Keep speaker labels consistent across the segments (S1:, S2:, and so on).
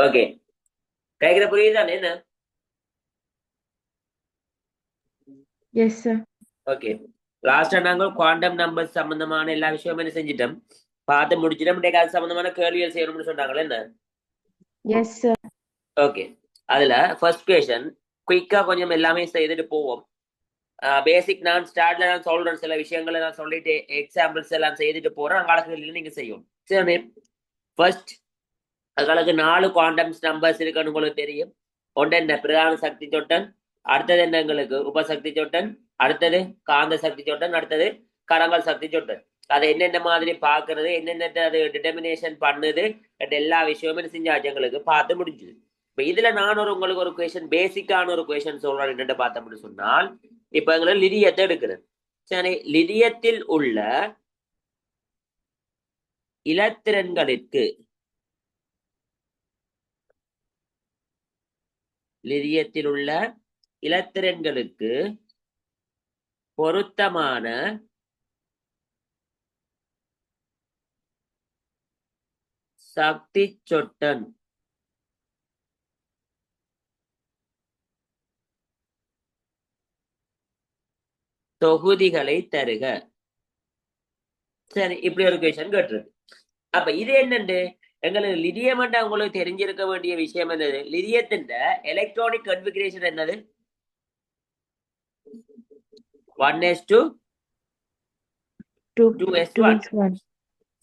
S1: Okay, கேக்குற புரியுதானே என்ன?
S2: Yes sir.
S1: Okay, லாஸ்டா நாங்க குவாண்டம் நம்பர்ஸ் சம்பந்தமான எல்லா விஷயமும் என்ன செஞ்சிட்டோம், பார்த்து முடிச்சிட்டோம். அது சம்பந்தமான கேள்விகள் செய்யணும்னு சொன்னாங்களே என்ன?
S2: Yes sir.
S1: ஓகே, அதுல ஃபர்ஸ்ட் கொஸ்டின் குயிக்கா கொஞ்சம் எல்லாமே செய்துட்டு போவோம். பேசிக் நான் ஸ்டார்ட்ல நான் சொல்றேன், சில விஷயங்களை நான் சொல்லிட்டு எக்ஸாம்பிள்ஸ் எல்லாம் செய்துட்டு போறேன். அங்காளத்தில் நீங்க செய்யும். சரி, ஃபர்ஸ்ட் அதுகளுக்கு 4 குவாண்டம்ஸ் நம்பர்ஸ் இருக்குன்னு உங்களுக்கு தெரியும். ஒன்று என்ன, பிரதான சக்தி சொட்டன். அடுத்தது என்ன, எங்களுக்கு உபசக்தி சொட்டன். அடுத்தது காந்த சக்தி சொட்டன். அடுத்தது கரங்கள் சக்தி சொட்டன். அதை என்னென்ன மாதிரி பாக்குறது, என்னென்ன அது டிட்டர்மினேஷன் பண்ணுது, எல்லா விஷயமும் செஞ்சாச்சு, எங்களுக்கு பார்த்து முடிஞ்சுது. இப்ப இதுல நான் உங்களுக்கு ஒரு கொஸ்டின், பேசிக்கான ஒரு கொஸ்டின் சொல்றேன். என்னென்ன பார்த்தோம்னு சொன்னால், இப்ப எங்களுக்கு லிதியத்தை எடுக்கிறது. சரி, லிதியத்தில் உள்ள இலத்திரன்களுக்கு லிதியத்தில் உள்ள இலத்திரன்களுக்கு பொருத்தமான சக்தி சொட்டன் தொகுதிகளை தருக. சரி, இப்படி ஒரு கொஸ்டின் கேட்டிருக்கு. அப்ப இது என்னண்டு, எங்களுக்கு லிதியம் உங்களுக்கு தெரிஞ்சிருக்க வேண்டிய விஷயம் என்னது, லிதியத்தின் எலக்ட்ரானிக் கன்ஃபிகரேஷன் என்னது, 1s2 2s1.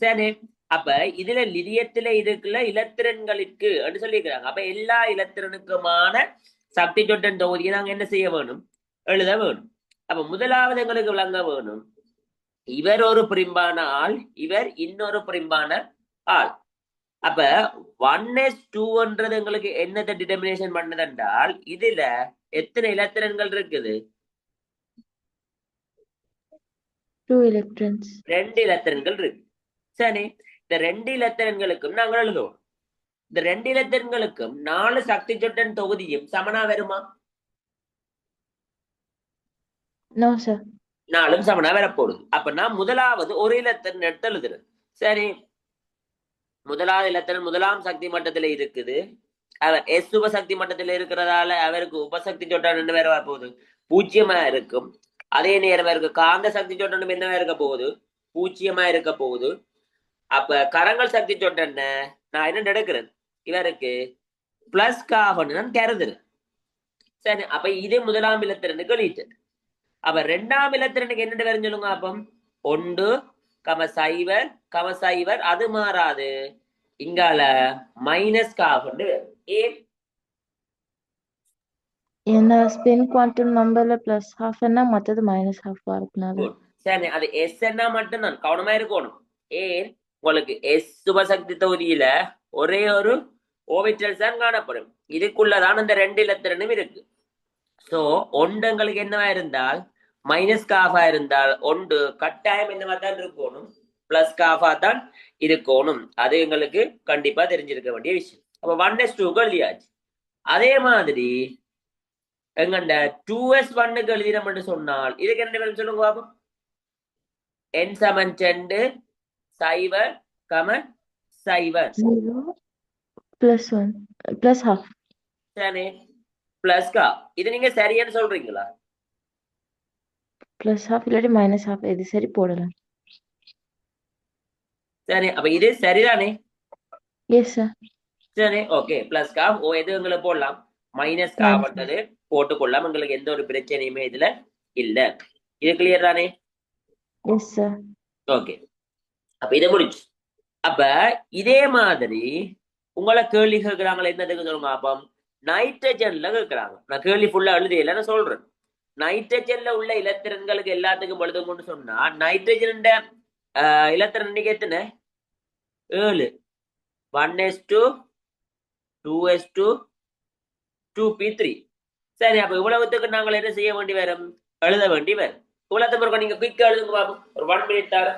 S1: சரி, அப்ப இதுல லிதியத்துல இதுக்குள்ள இலத்திரன்களுக்கு சொல்லியிருக்கிறாங்க. அப்ப எல்லா இலத்திரனுக்குமான சக்தி சொட்டன் தொகுதியை நாங்க என்ன செய்ய வேணும், எழுத வேணும். அப்ப முதலாவது எங்களுக்கு விளங்க வேணும், இவர் ஒரு பிரிம்பான ஆள், இவர் இன்னொரு பிரிம்பான ஆள். அப்ப 1s2ன்றது எங்களுக்கு என்னத்தை டிட்டர்மினேஷன் பண்ணது என்றால், இதுல எத்தனை இலத்திரன்கள் இருக்குது,
S2: 2 electrons.
S1: 2 இலத்திரன்கள் இருக்கு. சரி, இந்த 2 இலத்திரன்களுக்கும் நாங்கள் எழுதுவோம். இந்த 2 இலத்திரன்களுக்கும் 4 சக்தி சொட்டன் தொகுதியும் சமனா வருமா?
S2: No sir.
S1: 4ம் சமனா வரப்போகுது. அப்ப நான் முதலாவது ஒரு இலத்திரன் எடுத்து எழுதுறேன். சரி, முதலாவது இலத்திரன் முதலாம் சக்தி மட்டத்துல இருக்குது. அவர் எஸ் உபசக்தி மட்டத்தில் இருக்கிறதால அவருக்கு உபசக்தி சொட்டன் என்ன வேற போகுது, 0 இருக்கும். அதே நேரம் இருக்கு காந்த சக்தி சொட்டனும் என்ன இருக்க போகுது, 0 இருக்க போகுது. அப்ப கரங்கள் சக்தி சொட்டன் நான் என்ன எடுக்கிறேன், இவருக்கு பிளஸ் காபன் நான் கருதுறேன். சரி, அப்ப இது முதலாம் இலத்திரனுக்கு எழுதிட்டு, அப்ப 2ஆம் இலத்திரனுக்கு என்ன வேற சொல்லுங்க. அப்ப 1 சைவர் சைவர் அது மாறாது, இங்கால மைனஸ் காபன். ஏன்,
S2: ஏன்னா ஸ்பின் குவாண்டம் நம்பர்ல பிளஸ் ஹாஃப்னா மற்றது மைனஸ் ஹாஃப் இருக்கனால.
S1: சரி, அது எஸ் என்ன மட்டும்தான் கவனமா இருக்கணும். ஏன், உங்களுக்கு எஸ் சுபசக்தி தொகுதியில ஒரே ஒரு ஓவிட்டல்ஸ் தான் காணப்படும். இதுக்குள்ளதான் அந்த 2 இலத்திரனும் இருக்கு. சோ ஒண்டங்களுக்கு என்னவா இருந்தால், மைனஸ் காஃபா இருந்தால் ஒன்று கட்டாயம் என்னவா தான் இருக்கணும், பிளஸ் காஃபா தான் இருக்கணும். அது எங்களுக்கு கண்டிப்பா தெரிஞ்சிருக்க வேண்டிய விஷயம். அப்ப 1s2 எழுதியாச்சு. அதே மாதிரி எங்கண்ட 2s1க்கு எழுதினோம்னு சொன்னால், இதுக்கு என்ன வேணும் சொல்லுங்க பாப்போம். n சமன் 2 சைவர் சைவர்
S2: 0 plus 1 plus half.
S1: சரி, பிளஸ் கா. இது நீங்க சரியான்னு சொல்றீங்களா?
S2: plus half இல்லாட்டி மைனஸ் half எது சரி போடலாம்.
S1: சரி, அப்ப இது சரிதானே?
S2: S sir.
S1: சரி, ஓகே, பிளஸ் கா ஓ எது எங்களுக்கு போடலாம், மைனஸ் கா வந்தது போட்டுக்கொள்ளலாம். உங்களுக்கு எந்த ஒரு பிரச்சனையுமே இதுல இல்ல. இது கிளியர் தானே?
S2: Yes sir.
S1: ஓகே, அப்ப இதை முடிச்சு. அப்ப இதே மாதிரி உங்களை கேள்வி கேட்கிறாங்களா, என்னதுக்கு சொல்லுங்க. அப்ப நைட்ரஜன்ல கேட்கிறாங்க. நான் கேள்வி ஃபுல்லா எழுதியில நான் சொல்றேன். நைட்ரஜன்ல உள்ள இலத்திரன்களுக்கு எல்லாத்துக்கும் எழுதுங்கன்னு சொன்னா, நைட்ரஜன் இலத்திரன் இன்னைக்கு எத்தனை, 7. 1s2 2s2 2p3. சரி, அப்ப இவ்வளவுத்துக்கு நாங்கள் என்ன செய்ய வேண்டி வரும், எழுத வேண்டி வரும். இவ்வளவு பிறகு நீங்க குயிக்கா எழுதுங்க பாப்போம். ஒரு 1 மினிட் தார.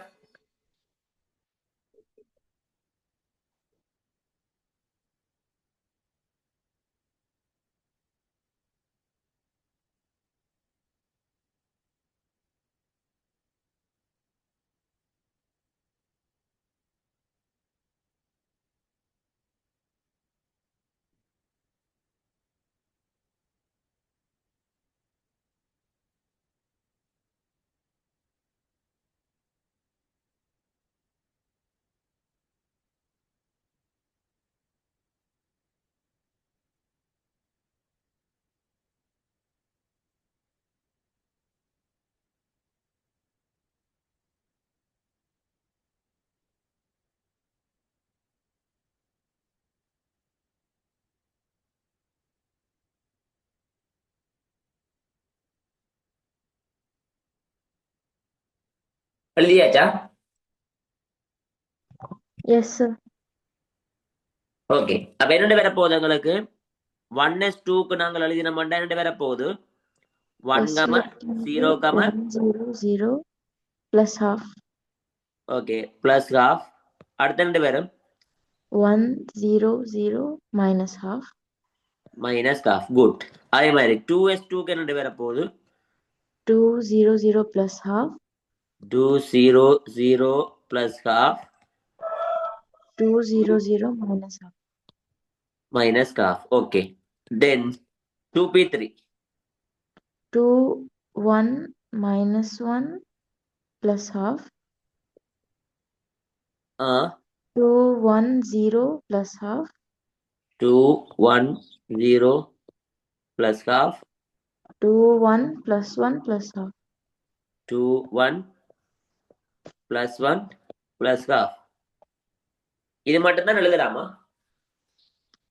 S1: எழுதியாச்சா?
S2: Yes, sir.
S1: ஓகே. அப்ப என்ன வரப்போகுது எங்களுக்கு 1s2க்கு நாங்கள் எழுதின மாட்டா என்ன வரப்போகுது 1,
S2: S left
S1: 0,
S2: 1, 0, 0 plus half.
S1: Okay plus half. அடுத்த ரெண்டு பேரும்
S2: 1, 0, 0 minus half.
S1: Minus half. Good. அதே மாதிரி 2s2க்கு என்ன வரப்போகுது
S2: 2, 0, 0 plus half.
S1: 2, 0, 0 plus half
S2: 2, 0, 0 minus half.
S1: minus half. Okay. Then 2p3.
S2: 2, 1 minus 1 plus half. 2, 1, 0 plus half.
S1: 2, 1, 0 plus half.
S2: 2, 1 plus 1 plus half.
S1: 2, 1 plus 1 plus half. இது மட்டும்தான் எழுதலாமா?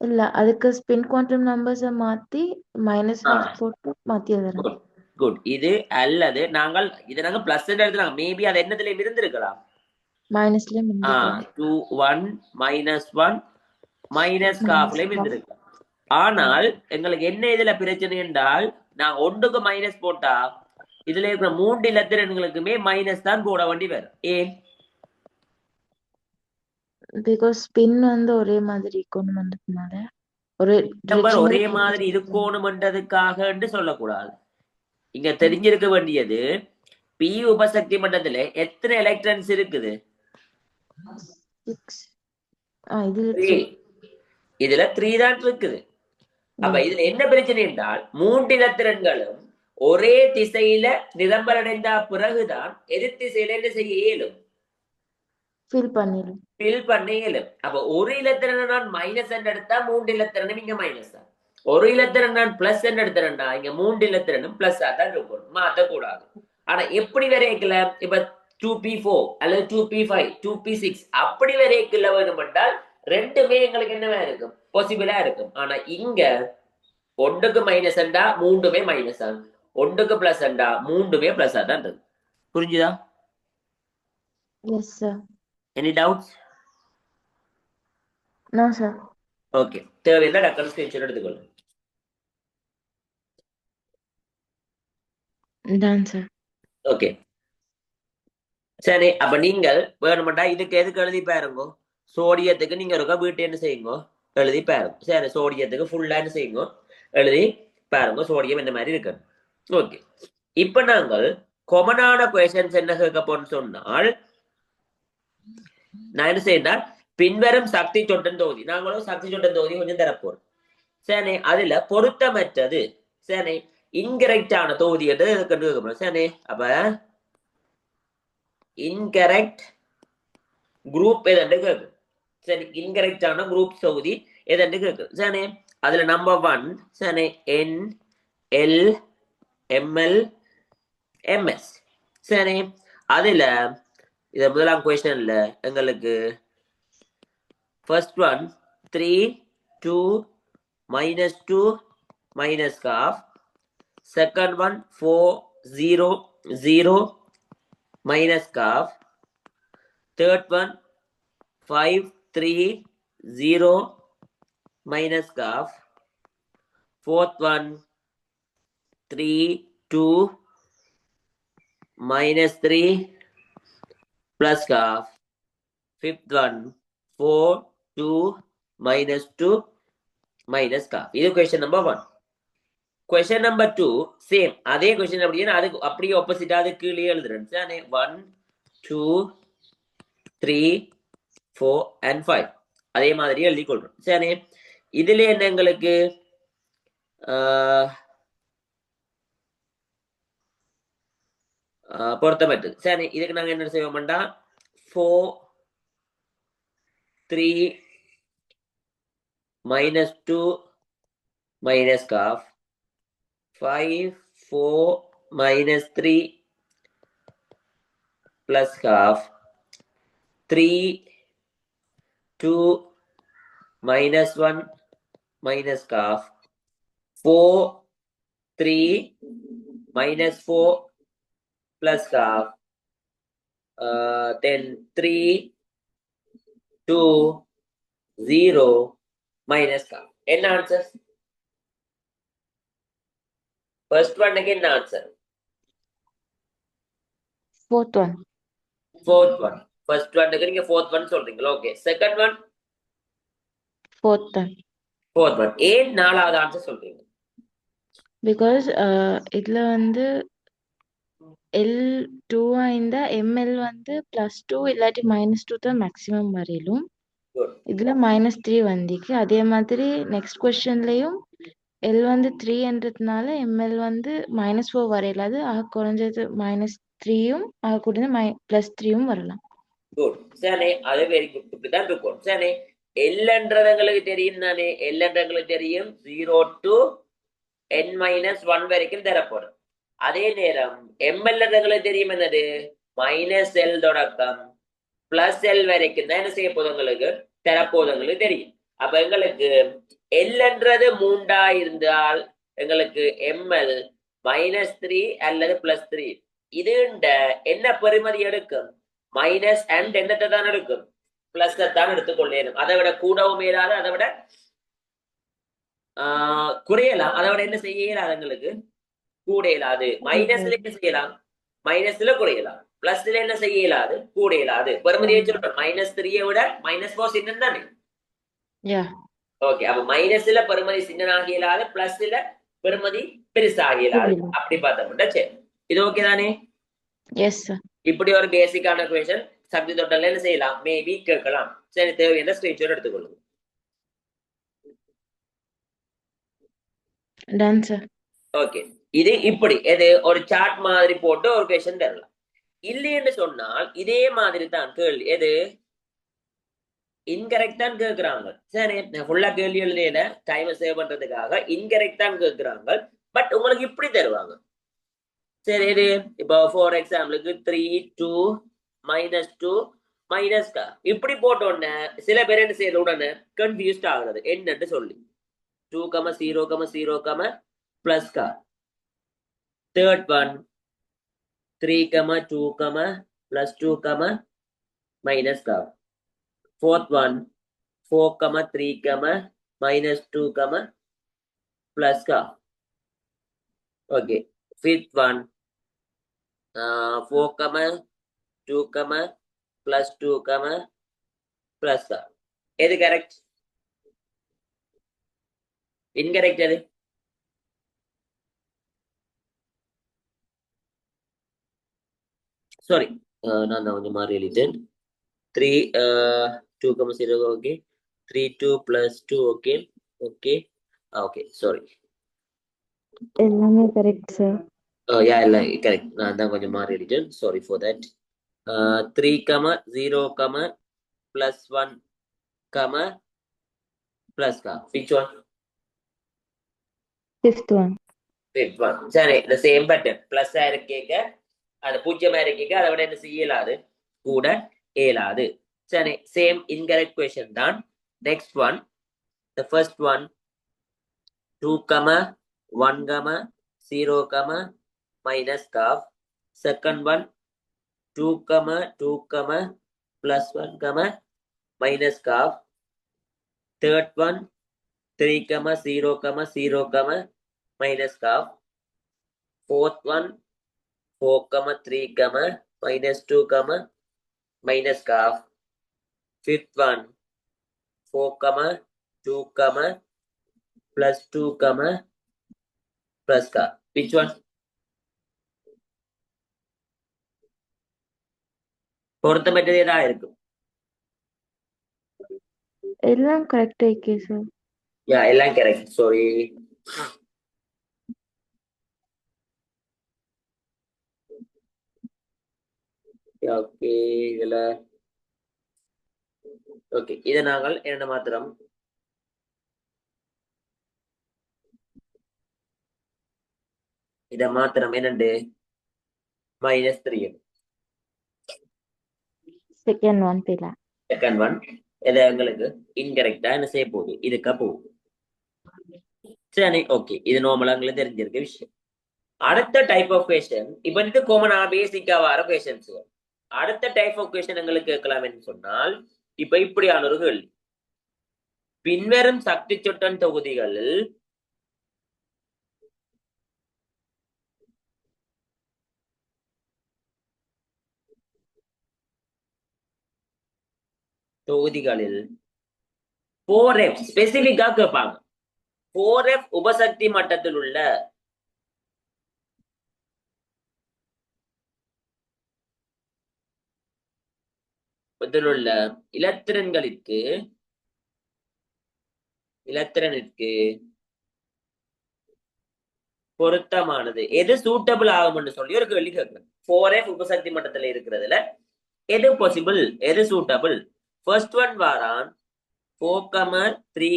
S2: இல்ல அதுக்கு ஸ்பின் குவாண்டம் நம்பர்ஸை மாத்தி மைனஸ் ஹாஃப் போட்டு மாத்தி எழுதுறேன்.
S1: Good good. இது அல்லது நாங்கள் இதை நாங்கள் பிளஸ் எழுதலாம். மேபி அது என்னதுலயும் இருந்திருக்கலாம்.
S2: மைனஸ்லயும்
S1: 2, 1 minus 1 மைனஸ் ஹாஃப்லயும் இருந்திருக்கலாம். ஆனால் எங்களுக்கு என்ன இதுல பிரச்சனை என்றால் நான் ஒன்றுக்கு மைனஸ் போட்டா இதுல இருக்கிற 3 இலத்திரன்களுக்குமே மைனஸ் தான் போட வேண்டி வரும். ஏன்?
S2: பிகாஸ் ஸ்பின் வந்து ஒரே மாதிரி இருக்கணும் வந்ததுனால ஒரே
S1: நம்பர்
S2: direction
S1: ஒரே
S2: ல
S1: மாதிரி இருக்கணும்ன்றதுக்காக சொல்லக்கூடாது. இங்க தெரிஞ்சிருக்க வேண்டியது பி உபசக்தி மட்டத்துல எத்தனை எலக்ட்ரான்ஸ் இருக்குது?
S2: 6. இதுல
S1: 3. இதுல 3 தான் இருக்குது. அப்ப இதுல என்ன பிரச்சனை என்றால் 3 இலத்திரன்களும் ஒரே திசையில நிரம்பலடைந்த பிறகுதான் எதிர் திசையில என்ன செய்ய இயலும்?
S2: ஃபில் பண்ணிடும்.
S1: ஃபில் பண்ண இயலும். அப்ப ஒரு இலத்திரனை நான் மைனஸ் எடுத்தா 3 இலத்திரனும் இங்க மைனஸ் தான். ஒரு இலத்திரன் நான் பிளஸ் எடுத்துறேன்டா இங்க 3 இலத்திரனும் பிளஸ் தான் இருக்கும். மாத்தக்கூடாது. ஆனா எப்படி வரைக்கல? இப்ப 2p4 அல்லது 2p5 2p6 அப்படி வரைக்கல வேணுமென்றால் ரெண்டுமே எங்களுக்கு என்னவா இருக்கும்? பாசிபிளா இருக்கும். ஆனா இங்க ஒன்றுக்கு மைனஸ் என்றா மூன்றுமே மைனஸ் தான், ஒன்றுக்கு பிளஸ் என்றா மூன்றுமே பிளஸ் தான் இருக்கு. புரிஞ்சுதா?
S2: Yes sir.
S1: Any doubts?
S2: No sir.
S1: Okay. தேவையில்லை டக்குனு ஸ்கிரீன்ஷாட் எடுத்துக்கொள்ளும்.
S2: Ton sir.
S1: ஓகே சரி. அப்ப நீங்கள் வேணுமெண்டா இதுக்கு எதுக்கு எழுதி பாருங்க. சோடியத்துக்கு நீங்க இருக்க வீட்டு என்ன செய்யுங்க எழுதி பாருங்க. சரி சோடியத்துக்கு ஃபுல்லா என்ன செய்யுங்க எழுதி பாருங்க சோடியம் இந்த மாதிரி இருக்கு. ஓகே. இப்ப நாங்கள் காமனான கொஸ்டின்ஸ் என்ன கேட்க போறோம்னு சொன்னால் நான் என்ன செய்யறேன் பின்வரும் சக்தி சொட்டன் தொகுதி நாங்களும் சக்தி சொட்டன் தொகுதி கொஞ்சம் தரப்போறோம். சரி அதுல பொருத்தமற்றது சரி இன்கரெக்டான தொகுதி என்று கேட்க. சரி அப்ப இன்கரெக்ட் குரூப் எதென்று கேட்கு. சரி இன்கரெக்டான குரூப் தொகுதி எதென்று கேட்கு. சரி அதுல நம்பர் 1 சரி NL ML MS. சரி அதுல இத முதலாம் கொஸ்டின்ல எங்களுக்கு first one 3 2 -2 -half. Second one 4 0 0 -half. Third one 5 3 0 -half. Fourth one 3 2 -3 +half. Fifth one 4 2 -2 -half. இது question number 1. Question number 2 same அதே question அப்படியே opposite அது கீழே எழுதுறேன். 1 2 3 4 and 5 அதே மாதிரி எழுதி கொள்றோம். சரி இதுல என்ன எங்களுக்கு பொருத்தப்பட்டது. சரி இதுக்கு நாங்க என்ன செய்வோம்டா 4 3 -2 -half. 5 4 -3 +half. 3 2 -1 -half. 4 3 -4 +half. then 3 2 0 minus ka என்ன ஆன்சர் ஃபர்ஸ்ட் ஒன்னுக்கு என்ன answer
S2: fourth one.
S1: fourth one first ஒன்னுக்கு நீங்க fourth one சொல்றீங்களா okay second one
S2: Fourth one.
S1: fourth one ஏன் நாலாவது ஆன்சர் சொல்றீங்க
S2: Because இதுல வந்து L2 இருந்தா ML வந்து +2 இல்லாட்டி -2 தான் மேக்ஸிமம் வரையிலும்.
S1: குட்
S2: இதுல -3 வந்திக்கு. அதே மாதிரி நெக்ஸ்ட் கொஸ்டின்லயும் L வந்து 3என்றதுனால ML வந்து -4 வரையலாது. ஆக குறைஞ்சது -3யும் ஆக கூடியது +3யும் வரலாம்.
S1: குட் சரி அது வெரி குட் இப்படிதான் இருக்கும் சரி எல்ன்றது எங்களுக்கு தெரியும் தானே எல்ன்றது எங்களுக்கு தெரியும் 0 to n-1 வரைக்கும் தரப்போடும் அதே நேரம் ml எங்களுக்கு தெரியும் என்னது -l தொடக்கம் +l வரைக்கும் தான் என்ன செய்ய போதும் உங்களுக்கு தரப்போது எங்களுக்கு தெரியும் அப்ப எங்களுக்கு எல்ன்றது 3 இருந்தால் எங்களுக்கு ml -3 அல்லது +3 இது என்ன பெறுமதி எடுக்கும் மைனஸ் அண்ட் என்னத்தை தான் எடுக்கும் பிளஸ் தான் எடுத்துக்கொள்ளேனும் அதை விட கூடவும் இயலாது அதை விட குறையலாம் அதை விட என்ன செய்ய இயலாது எங்களுக்கு கூட இயலாது மைனஸ்ல என்ன செய்யலாம் மைனஸ்ல குறையலாம் பிளஸ்ல என்ன செய்ய இயலாது கூட இயலாது பெருமதியை சொல்றோம் -3 விட -4 சின்னம் தானே ஓகே அப்ப மைனஸ்ல பெருமதி சின்னனாக இயலாது பிளஸ்ல பெருமதி பெருசாக இயலாது அப்படி பார்த்தோம்னா சரி இது ஓகே தானே
S2: எஸ் சார்
S1: இப்படி ஒரு பேசிக்கான क्वेश्चन சப்ஜெக்ட் தொட்டல்ல என்ன செய்யலாம் மேபி கேட்கலாம் சரி தேவையான ஸ்கிரீன்ஷாட் எடுத்துக்கொள்ளுங்க
S2: டன் சார்
S1: ஓகே இது இப்படி எது ஒரு சார்ட் மாதிரி போட்டு ஒரு क्वेश्चन தரலாம் இல்லைன்னு சொன்னால் இதே மாதிரி தான் கேள்வி எது இன்கரெக்ட் தான் கேட்கறாங்க சரி ஃபுல்லா கேள்வி எழுதியல டைமை சேவ் பண்றதுக்காக இன்கரெக்ட் தான் கேட்கறாங்க பட் உங்களுக்கு இப்படி தருவாங்க சரி இது இப்போ ஃபார் எக்ஸாம்பிளுக்கு 3 2 -2 மைனஸ் கா இப்படி போட்டோன்னே சில பேர் என்ன செய்யற உடனே கன்ஃபியூஸ்ட் ஆகுறது என்னன்னு சொல்லி 2 0 0 பிளஸ் கா தேர்ட் ஒன் 3 2 +2 மைனஸ் கா ஃபோர்த் ஒன் 4 3 -2 பிளஸ் கா ஓகே fifth one 4 2 +2 plus का எது கரெக்ட் இன்கரெக்ட் எது சாரி நான் தான் கொஞ்சம் மாறி எழுதிட்டேன் 3 2 0 okay 3 2 +2 okay okay okay sorry
S2: எல்லாமே கரெக்ட் சார்
S1: yeah இல்லை கரெக்ட் நான் தான் கொஞ்சம் மாறி எழுதிட்டேன் சாரி ஃபார் தட் 3 0 +1 plus का which one
S2: fifth one
S1: சரி the same button plus இருக்கேக்க அது பூஜ்ஜியமா இருக்கேக்க அதை விட என்ன செய்யலாது கூட இயலாது சரி சேம் இன்கரெக்ட் question தான் next one the first one 2 1 0 minus half second one 2 2 +1 minus half third one 3 0 0 minus half fourth one 4 3 -2 minus half fifth one 4 2 +2 plus half which one பொருத்தமற்றது ஏதா இருக்கும்
S2: எல்லாம் கரெக்ட் ஓகே சார்
S1: யா எல்லாம் correct sorry okay இதுல okay இதை நாங்கள் என்ன மாத்திரம் இதை மாத்திரம் என்னண்டு -3
S2: செகண்ட் ஒன் பில
S1: செகண்ட் ஒன் இது எங்களுக்கு இன்கரெக்டா என்ன செய்ய போகுது இதுக்கா போகுது சரி ஓகே இது நார்மலா எங்களுக்கு தெரிஞ்சிருக்க விஷயம் அடுத்த டைப் ஆஃப் கொஸ்டின் இப்ப இது காமனா பேசிக்கா வர கொஸ்டின்ஸ் அடுத்த டைப் ஆஃப் கொஸ்டின் எங்களுக்கு கேட்கலாம் என்று சொன்னால் இப்ப இப்படியான ஒரு கேள்வி. பின்வரும் சக்தி சுட்டன் தொகுதிகளில் தொகுதிகளில் 4F ஸ்பெசிபிக்கா கேட்பாங்க. 4F உபசக்தி மட்டத்தில் உள்ள இலத்திரன்களுக்கு பொருத்தமானது எது சூட்டபிள் ஆகும்னு சொல்லி ஒரு கேள்வி கேட்கிறேன். 4F உபசக்தி மட்டத்துல இருக்கிறதுல எது பாசிபிள், எது சூட்டபிள்? ஃபர்ஸ்ட் ஒன் வாரான் 4, 3,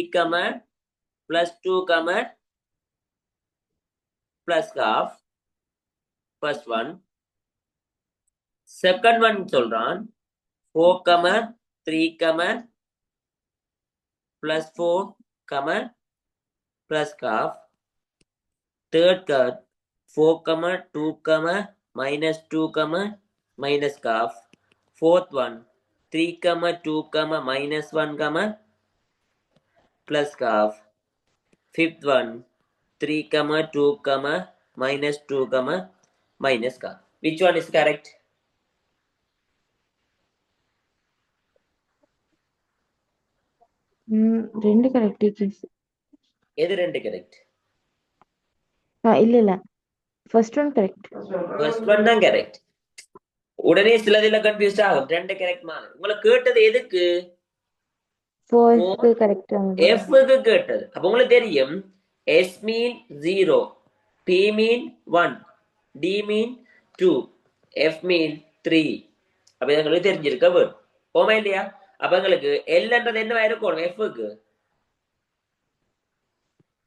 S1: +2, +half. First one. Second one சொல்றான் 4, 3, +4, +half. Third card 4, 2, -2, -half. Fourth one 3, 2, -1, +half. Fifth one 3, 2, -2, -half. Which one is correct?
S2: ரெண்டு கரெக்ட் டீச்சர்ஸ்.
S1: எது ரெண்டு கரெக்ட்?
S2: இல்ல first one correct.
S1: First one தான் correct. உடனே சிலதுல confuse ஆகும். ரெண்டு கரெக்ட் மாதிரி. உங்களுக்கு கேட்டது எதுக்கு?
S2: கரெக்ட்.
S1: F-க்கு கேட்டது. அப்ப உங்களுக்கு தெரியும் S மீன் 0, P மீன் 1, D மீன் 2, F மீன் 3. அப்ப எங்களுக்கு தெரிஞ்சிருக்க வேணும். போமா இல்லையா? அப்ப எங்களுக்கு L-ன்றது என்னவா இருக்கும்? F-க்கு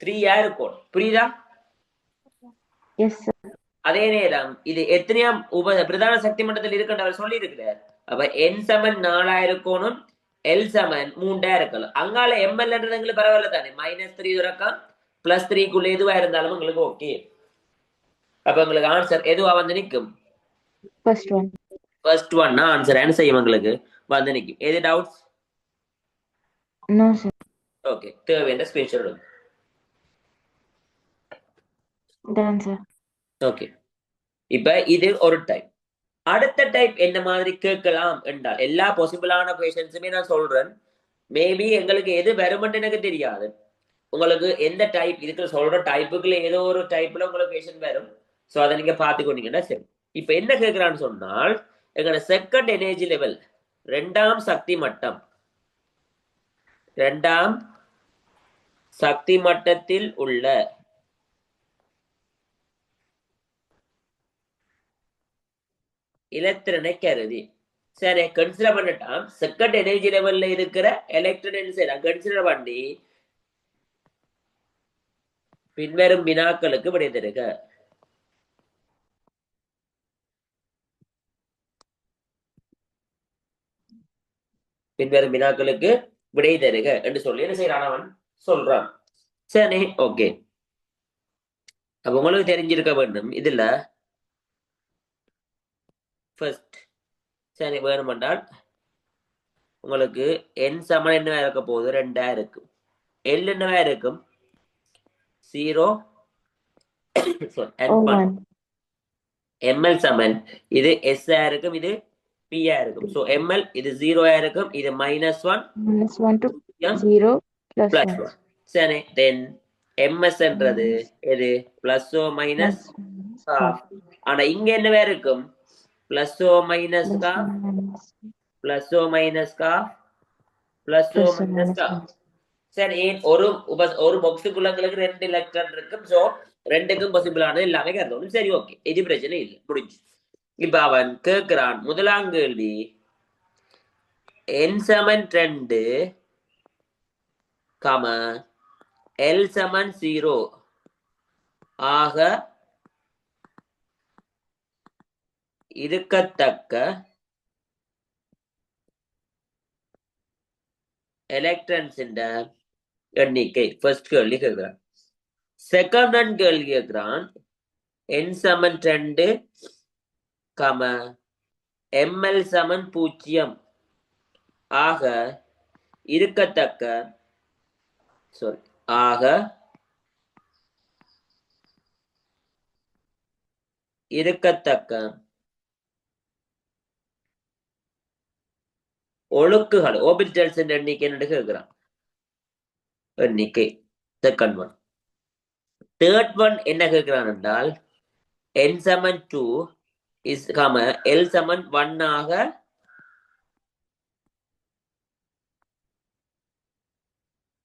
S1: 3-ஆ இருக்கும். புரியுதா?
S2: எஸ்.
S1: அதே நேரம் இது எத்தனையாம் பிரதான சக்தி மட்டத்தில் இருக்கின்றவர் சொல்லி இருக்கிறார். அப்ப N சமன் 4 இருக்கணும், L சமன் 3 இருக்கலாம். அங்கால ML-ன்றது எங்களுக்கு பரவாயில்ல தானே. -3 இருக்கும், +3க்குள்ள எதுவா இருந்தாலும் உங்களுக்கு ஓகே. அப்ப உங்களுக்கு ஆன்சர் எதுவா வந்து நிற்கும்? ஃபர்ஸ்ட் ஒன் ஆன்சர் என்ன செய்யும் உங்களுக்கு வந்து நிற்கும். எது டவுட்ஸ்?
S2: No sir.
S1: ஓகே, தேவையான ஸ்கிரீன்ஷாட் எடுங்க.
S2: Done sir.
S1: ஓகே, இப்ப இது ஒரு டைப். அடுத்த டைப் என்ன மாதிரி கேட்கலாம் என்றால் எல்லா பாசிபிளான கொஸ்டின்ஸுமே நான் சொல்றேன். மேபி எங்களுக்கு எது வருமென்னு எனக்கு தெரியாது. உங்களுக்கு எந்த டைப் இதுக்கு சொல்ற டைப்புக்குள்ள ஏதோ ஒரு டைப்ல உங்களுக்கு கொஸ்டின் வரும். ஸோ அதை நீங்க பார்த்துக்கொண்டீங்கன்னா சரி. இப்ப என்ன கேட்கிறான்னு சொன்னால் எங்களோட செகண்ட் எனர்ஜி லெவல், ரெண்டாம் சக்தி மட்டத்தில் உள்ள எலக்ட்ரனை கருதி சரி கன்சிடர் பண்ணிட்டான். செகண்ட் எனர்ஜி லெவல்ல இருக்கிற எலக்ட்ரன் கன்சிடர் பண்ணி பின்வரும் வினாக்களுக்கு விடை தருக. பின்வரும் வினாக்களுக்கு விடை தருக என்று சொல்லி என்ன செய்யறான் அவன் சொல்றான். சரி ஓகே, அப்ப உங்களுக்கு தெரிஞ்சிருக்க வேண்டும். இதுல ஃபர்ஸ்ட் சரி வேணுமென்றால் உங்களுக்கு N சமன் என்னவா இருக்க போகுது? 2 இருக்கும். L என்னவா இருக்கும்? 0 and 1. ML சமன் இது S இருக்கும், இது P இருக்கும். ஸோ ML இது 0 இருக்கும், இது -1
S2: to 0
S1: +1. சரி, தென் MS என்றது எது? +, -half. ஆனா இங்க என்னவா இருக்கும்? +, -half, +, -half. சரி, ஒரு பாக்ஸுக்குள்ள உங்களுக்கு 2 எலக்ட்ரான் இருக்கும். ஸோ ரெண்டுக்கும் பாசிபிளானது எல்லாமே கருதணும். சரி ஓகே, இது பிரச்சனை இல்லை, முடிஞ்சு. இப்ப அவன் கேட்கிறான் முதலாம் கேள்வி N சமன் 2, L சமன் 0 ஆக இருக்கத்தக்க எலக்ட்ரான்ஸ் எண்ணிக்கை. ஃபர்ஸ்ட் கேள்வி கேட்கிறான். செகண்ட் கேள்வி கேட்கிறான் N சமன் 2, ml சமன் 0 ஆக இருக்கத்தக்க sorry ஆக இருக்கத்தக்க ஒழுக்குகள் ஓபிட்டல்ஸ் எண்ணிக்கை என்று கேட்கிறான் எண்ணிக்கை செகண்ட் ஒன் தேர்ட் ஒன் என்ன கேட்கிறான் என்றால் n சமன் 2 இஸ் l சமன் 1 ஆக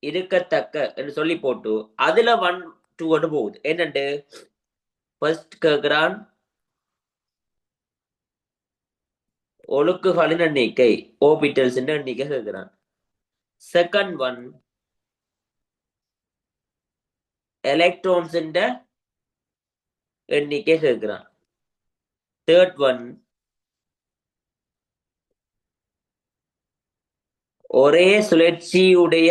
S1: இருக்கத்தக்க என்று சொல்லி போட்டு அதுல 1 2 போகுது என்னண்டு ஃபர்ஸ்ட் கேட்கிறான் ஒழுக்குகளின் எண்ணிக்கை ஓபிட்டல்ஸ் எண்ணிக்கை கேட்கிறான் செகண்ட் ஒன் எலக்ட்ரான்ஸ் எண்ணிக்கை கேட்கிறான் தேர்ட் ஒன் ஒரே சுழற்சியுடைய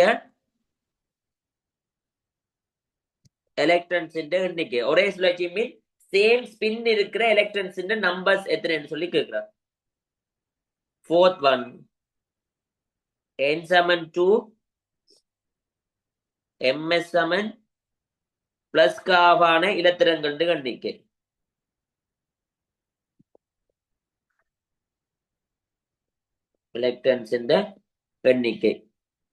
S1: எலக்ட்ரான்ஸ் எண்ணிக்கை ஒரே சுழற்சி மீன் சேம் ஸ்பின் இருக்கிற எலக்ட்ரான்ஸ் நம்பர்ஸ் எத்தனைன்னு சொல்லி கேட்கிறான் ஃபோர்த் ஒன் n சமன் 2 ms சமன் பிளஸ் காவான இலத்திரங்கள் எண்ணிக்கை எலக்ட்ரான்ஸ் எண்ணிக்கை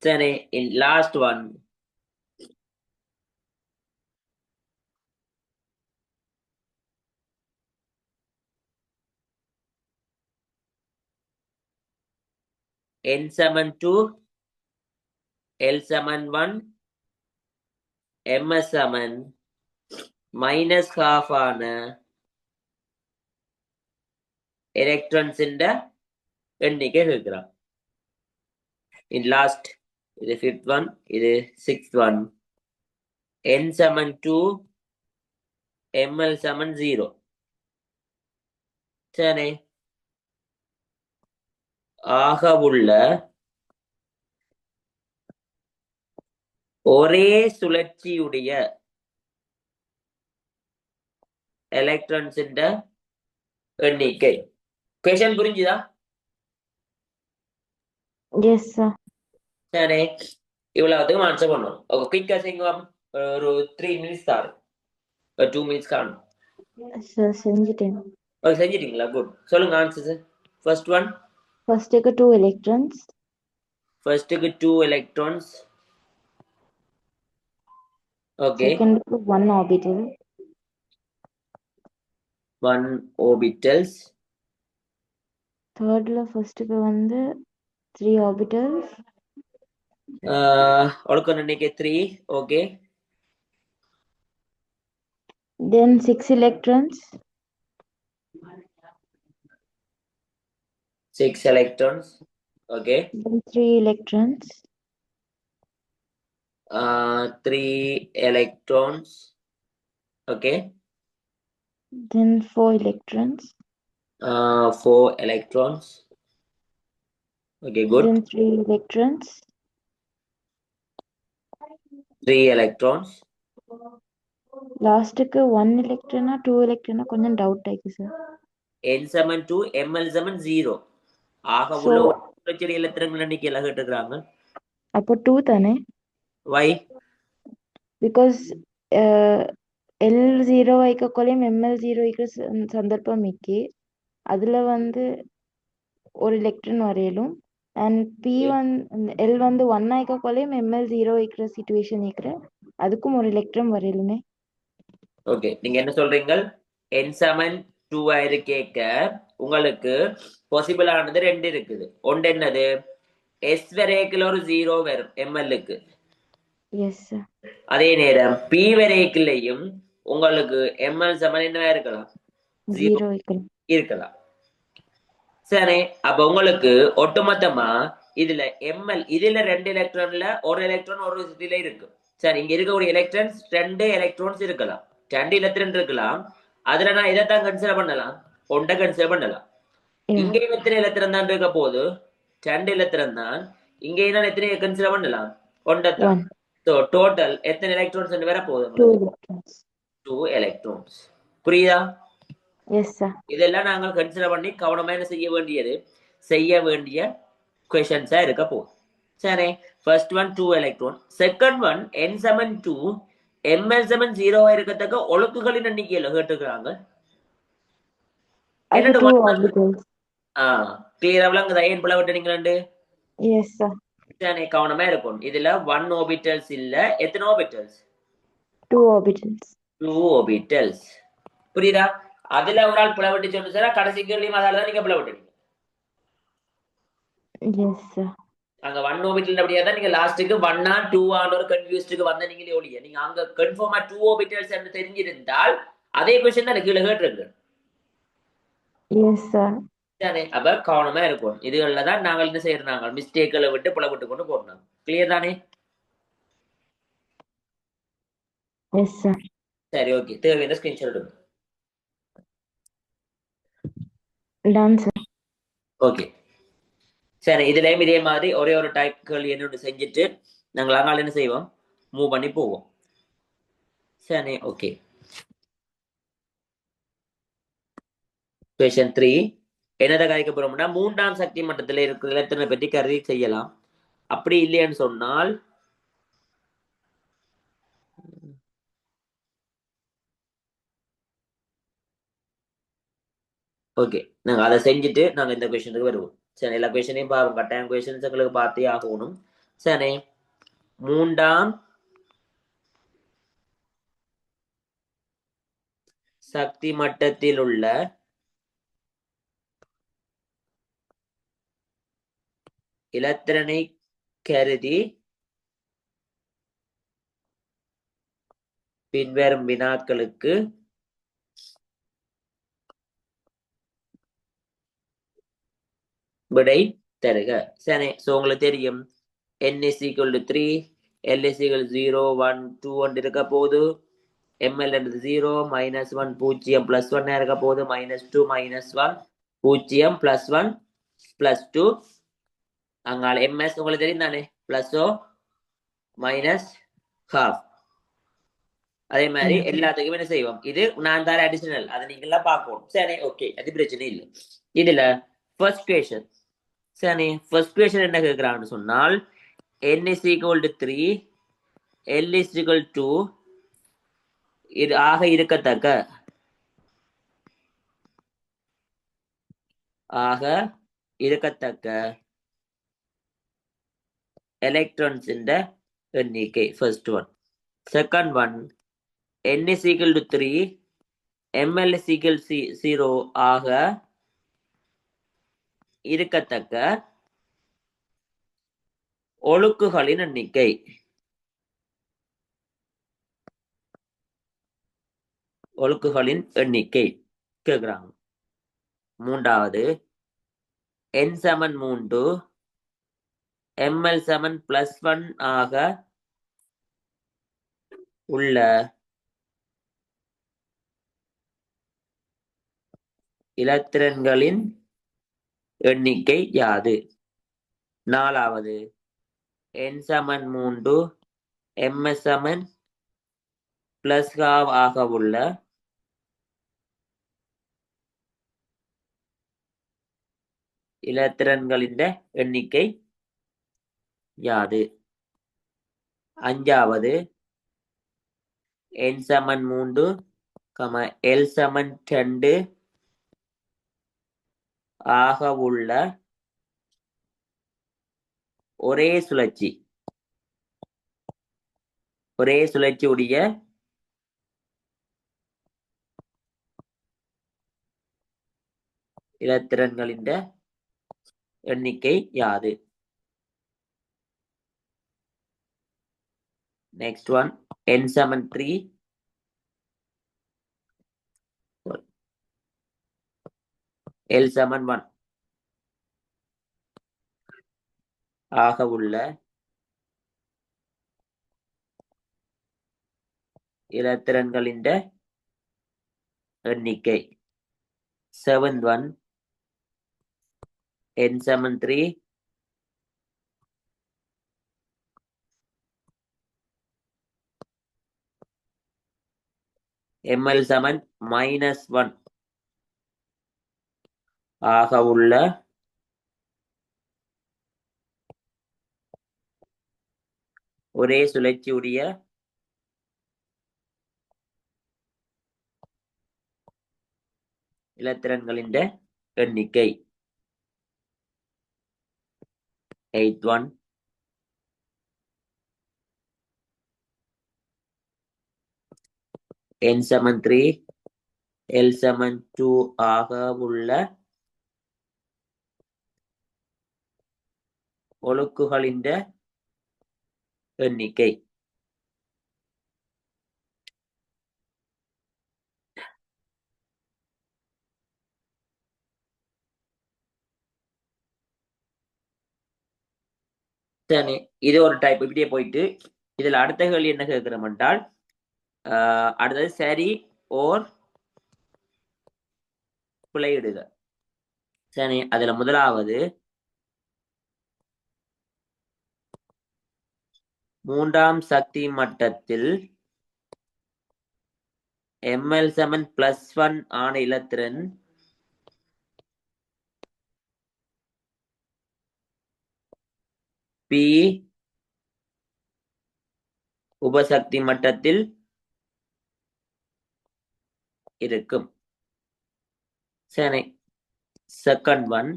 S1: சரி இன் லாஸ்ட் ஒன் n சமன் 2 l சமன் 1 ms சமன் மைனஸ் ஹாஃப் ஆன எலக்ட்ரான்ஸ் எண்ணிக்கை கேட்கிறான் இன் லாஸ்ட் இது ஃபிஃப்த் ஒன் இது சிக்ஸ்த் ஒன் n சமன் 2 ml சமன் 0 சரி ஆக உள்ள ஒரே சுழற்சியுடைய எலக்ட்ரான்ஸ் எண்ணிக்கை கொஸ்டின் புரிஞ்சுதா
S2: எஸ் சார்
S1: சரி இவ்வளவுக்கு ஆன்சர் பண்ணணும் ஓகே குயிக்கா செய்யுங்க ஒரு 3 மினிட்ஸ் தான் ஒரு 2 மினிட்ஸ் காணும்
S2: சார் செஞ்சுட்டேன்
S1: ஓகே செஞ்சிட்டீங்களா குட் சொல்லுங்க ஆன்சர்ஸ் ஃபர்ஸ்ட் ஒன்
S2: ஃபர்ஸ்ட்டுக்கு 2 எலக்ட்ரான்ஸ்
S1: ஃபர்ஸ்ட்டுக்கு 2 எலக்ட்ரான்ஸ் ஓகே
S2: செகண்டுக்கு 1 ஆர்பிட்டல்
S1: 1 orbitals
S2: தேர்ட்ல ஃபர்ஸ்ட்டுக்கு வந்து 3 ஆர்பிட்டல்ஸ்
S1: ஒழுக்கம் எண்ணிக்கை 3 okay
S2: then 6 electrons
S1: 6 electrons okay
S2: then 3 electrons
S1: 3 electrons okay
S2: then 4 electrons
S1: 4 electrons okay good
S2: then 3 electrons
S1: 3 electrons
S2: லாஸ்ட்டுக்கு 1 எலக்ட்ரானா 2 எலக்ட்ரானா கொஞ்சம் டவுட் ஆயிடுச்சு சார்
S1: n சமன் 2 ml சமன் 0 ஆக உள்ள சுழற்சி இலத்திரங்கள் எண்ணிக்கை எல்லாம் கேட்டுக்கிறாங்க
S2: அப்போ 2 தானே
S1: why
S2: பிகாஸ் எல் 0 வைக்கக்கொள்ளையும் எம்எல் 0 வைக்கிற சந்தர்ப்பம் மிக்கி அதுல வந்து ஒரு எலக்ட்ரான் வரையலும் அண்ட் பி எல் வந்து 1 ஆயிக்கக்கொள்ளையும் எம்எல் 0 வைக்கிற சிச்சுவேஷன் இருக்கிற அதுக்கும் ஒரு எலக்ட்ரான் வரையலுமே
S1: ஓகே நீங்க என்ன சொல்றீங்க n சமன் 2 ஆயிருக்கேக்க உங்களுக்கு பாசிபிள் ஆனது 2 இருக்குது ஒன்று என்னது s வரைக்குள்ள ஒரு 0 வரும் mlக்கு
S2: எஸ் சார்
S1: அதே நேரம் p வரைக்குள்ளேயும் உங்களுக்கு ml சமன் என்னவா இருக்கலாம்
S2: 0 வைக்கலாம்
S1: இருக்கலாம் சரி அப்ப உங்களுக்கு ஒட்டுமொத்தமா இதுல ml இதுல 2 எலக்ட்ரான்ல ஒரு எலக்ட்ரான் ஒரு இதுல இருக்கு சரி இங்க இருக்கக்கூடிய எலக்ட்ரான்ஸ் 2 எலக்ட்ரான்ஸ் இருக்கலாம் 2 எலக்ட்ரான் இருக்கலாம் அதுல நான் இதைத்தான் கன்சிடர் பண்ணலாம் ஒன்றை கன்சிடர் பண்ணலாம் இங்கே எத்தனை எலக்ட்ரான் தான் இருக்க போது 2 எலக்ட்ரான் தான் இங்கே நான் எத்தனை கன்சிடர் பண்ணலாம் ஒன்றைத்தான் சோ டோட்டல் எத்தனை எலக்ட்ரான்ஸ் வர போகுது 2 எலக்ட்ரான்ஸ் புரியுதா
S2: எஸ் சார்.
S1: இதெல்லாம் நாங்கள் கன்சிடர் பண்ணி கவனமா என்ன செய்ய வேண்டிய கொஷன்ஸா இருக்க போகுது. சரி, first one 2 electron, second one n7 2 ml7 0 இருக்கத்தக்க ஒழுக்குகளின் எண்ணிக்கையில கேட்டுக்கிறாங்க.
S2: அது
S1: என்னண்டு
S2: 2
S1: one
S2: ஆர்பிட்டல்ஸ்.
S1: கிளியரா விளங்குதா? ஏன் பிள்ளை விட்டுனீங்களா?
S2: S sir.
S1: சரி, கவனமா இருக்கும். இதுல 1 ஆர்பிட்டல்ஸ் இல்ல, எத்தனை ஆர்பிட்டல்ஸ்?
S2: 2 ஆர்பிட்டல்ஸ்.
S1: 2 ஆர்பிட்டல்ஸ். புரியுதா? அதுல ஒரு ஆள் பிள்ளை விட்டு சொன்னா கடைசி கேள்வியும் அதால தான் நீங்க பிள்ளை விட்டுறீங்க.
S2: Yes sir.
S1: அங்க 1 ஆர்பிட்டல் அப்படியே தான் நீங்க லாஸ்ட்டுக்கு 1 2 ஒரு கன்ஃபியூஸ்டுக்கு வந்த நீங்களே ஒழிய நீங்க அங்க கன்ஃபார்மா 2 ஆர்பிட்டல்ஸ் என்று தெரிஞ்சிருந்தால் அதே क्वेश्चन தான் கீழே கேட்டிருக்கு.
S2: S sir.
S1: சரி, அப்ப கவனமா இருக்கும். இதுகள்ல தான் நாங்கள் என்ன செய்யறாங்க, மிஸ்டேக்களை விட்டு பிள்ளை விட்டு கொண்டு போறோம். கிளியர் தானே?
S2: Yes sir.
S1: சரி, ஓகே. தேவையான ஸ்கிரீன்ஷாட் எடுங்க.
S2: Done sir.
S1: ஓகே. சரி, இதுலயும் இதே மாதிரி ஒரே ஒரு டைப் கேள்வி என்ன செஞ்சுட்டு நாங்கள் அதனால என்ன செய்வோம், மூவ் பண்ணி போவோம். சரி, ஓகே. கொஸ்டின் 3 என்னதை கதைக்க போறோம்னா, மூன்றாம் சக்தி மட்டத்தில் இருக்கிற எலக்ட்ரானை பற்றி கருதி செய்யலாம். அப்படி இல்லைன்னு சொன்னால் ஓகே, நாங்க அதை செஞ்சுட்டு நாங்க இந்த கொஸ்டினுக்கு வருவோம். சரி, எல்லா கொஸ்டினையும் பாருங்க. கட்டாயம் கொஸ்டின்ஸ் எங்களுக்கு பார்த்தே ஆகணும். சரி, மூன்றாம் சக்தி மட்டத்தில் உள்ள இலத்திரனை கருதி பின்வரும் வினாக்களுக்கு விடை தருக. சரி, சோ உங்களுக்கு தெரியும் n is equal to 3, l is equal to 0 1 2 ஒன்று இருக்க போது, ml என்றது 0 -1 பூஜ்ஜியம் +1 இருக்க போது, -2 -1 பூஜ்ஜியம் +1 +2 அங்கால ms உங்களுக்கு தெரியும் தானே, +0 -12. அதே மாதிரி எல்லாத்துக்கும் என்ன செய்வோம், இது நான் தர அடிஷனல், அதை நீங்க எல்லாம் பார்க்கணும். சரி, ஓகே, அது பிரச்சனை இல்லை. இதுல ஃபர்ஸ்ட் கொஸ்டின். சரி, ஃபர்ஸ்ட் கொஸ்டின் என்ன கேட்கிறான்னு சொன்னால் n is equal to 3, l is equal to இது ஆக இருக்கத்தக்க எலக்ட்ரான்ஸ் இந்த எண்ணிக்கை. First one. Second one, n is equal to 3, ml is equal to 0 ஆக இருக்கத்தக்க ஒழுக்குகளின் எண்ணிக்கை. ஒழுக்குகளின் எண்ணிக்கை கேட்கிறாங்க. மூன்றாவது, n7 3, ml7 +1 ஆக உள்ள இலத்திரன்களின் எண்ணிக்கை யாது? நாலாவது, n7 3, ms7 +12 ஆக உள்ள இலத்திரன்களின் எண்ணிக்கை யாது? அஞ்சாவது, n7 3, l7 2 ஆக உள்ள ஒரே சுழற்சி உடைய இலத்திரன்களின் எண்ணிக்கை யாது? நெக்ஸ்ட் ஒன், n7 3, l7 1 ஆக உள்ள இலத்திரன்களின் எண்ணிக்கை. செவன்த் ஒன், n7 3, ml7 -1 ஆக உள்ள ஒரே சுழற்சியுடைய இலத்திரன்களின் எண்ணிக்கை. 8th one. n சமன் 3 l சமன் 2 ஆக உள்ள ஒழுக்குகளின் எண்ணிக்கை. சரி, இது ஒரு டைப். இப்படியே போயிட்டு இதுல அடுத்த கேள்வி என்ன கேட்கிறோம் என்றால் அடுத்தது சரி ஓர் பிழையிடுக. சரி, அதுல முதலாவது மூன்றாம் சக்தி மட்டத்தில் ml சமன் +1 ஆன இலத்திரன் P உபசக்தி மட்டத்தில் இருக்கும். சரி, செகண்ட் ஒன்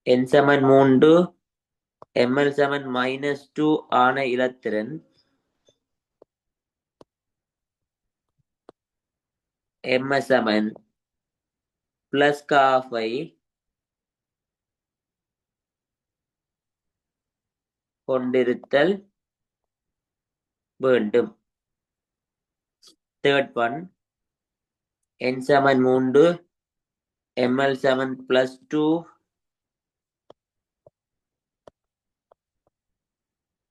S1: n சமன் 3 ml சமன் -2 ஆன இலத்திரன் ms சமன் +12 கொண்டிருத்தல் வேண்டும். தேர்ட் ஒன் n சமன் 3 ml சமன் +2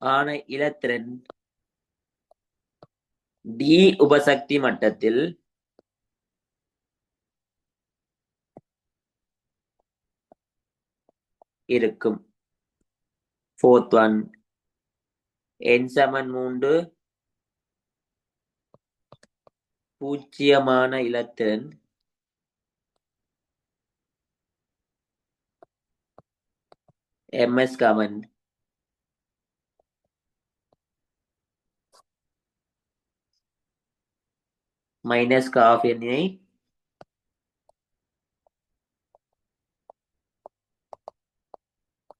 S1: ஆன இலத்திரன் D உபசக்தி மட்டத்தில் இருக்கும். ஃபோர்த் ஒன் n சமன் 3 பூஜ்ஜியமான இலத்திரன் ms சமன் -12 எண்ணினை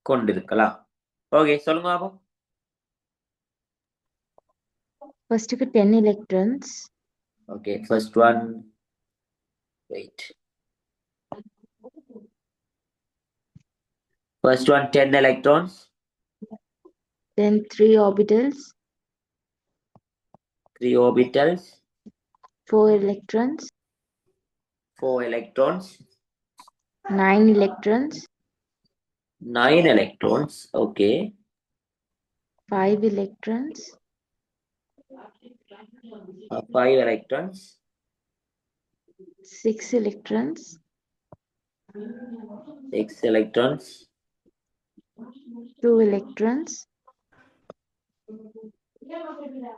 S1: கொண்டிருக்கலாம். ஓகே, சொல்லுங்க பாப்போம்.
S2: ஃபர்ஸ்ட்டுக்கு 10 electrons.
S1: Okay, first one wait. First one 10 electrons.
S2: Then 3 orbitals.
S1: 3 orbitals.
S2: 4 electrons.
S1: 4 electrons.
S2: 9 electrons.
S1: 9 electrons. Okay.
S2: 5 electrons.
S1: 5 electrons.
S2: 6 electrons.
S1: 6 electrons.
S2: 2 electrons.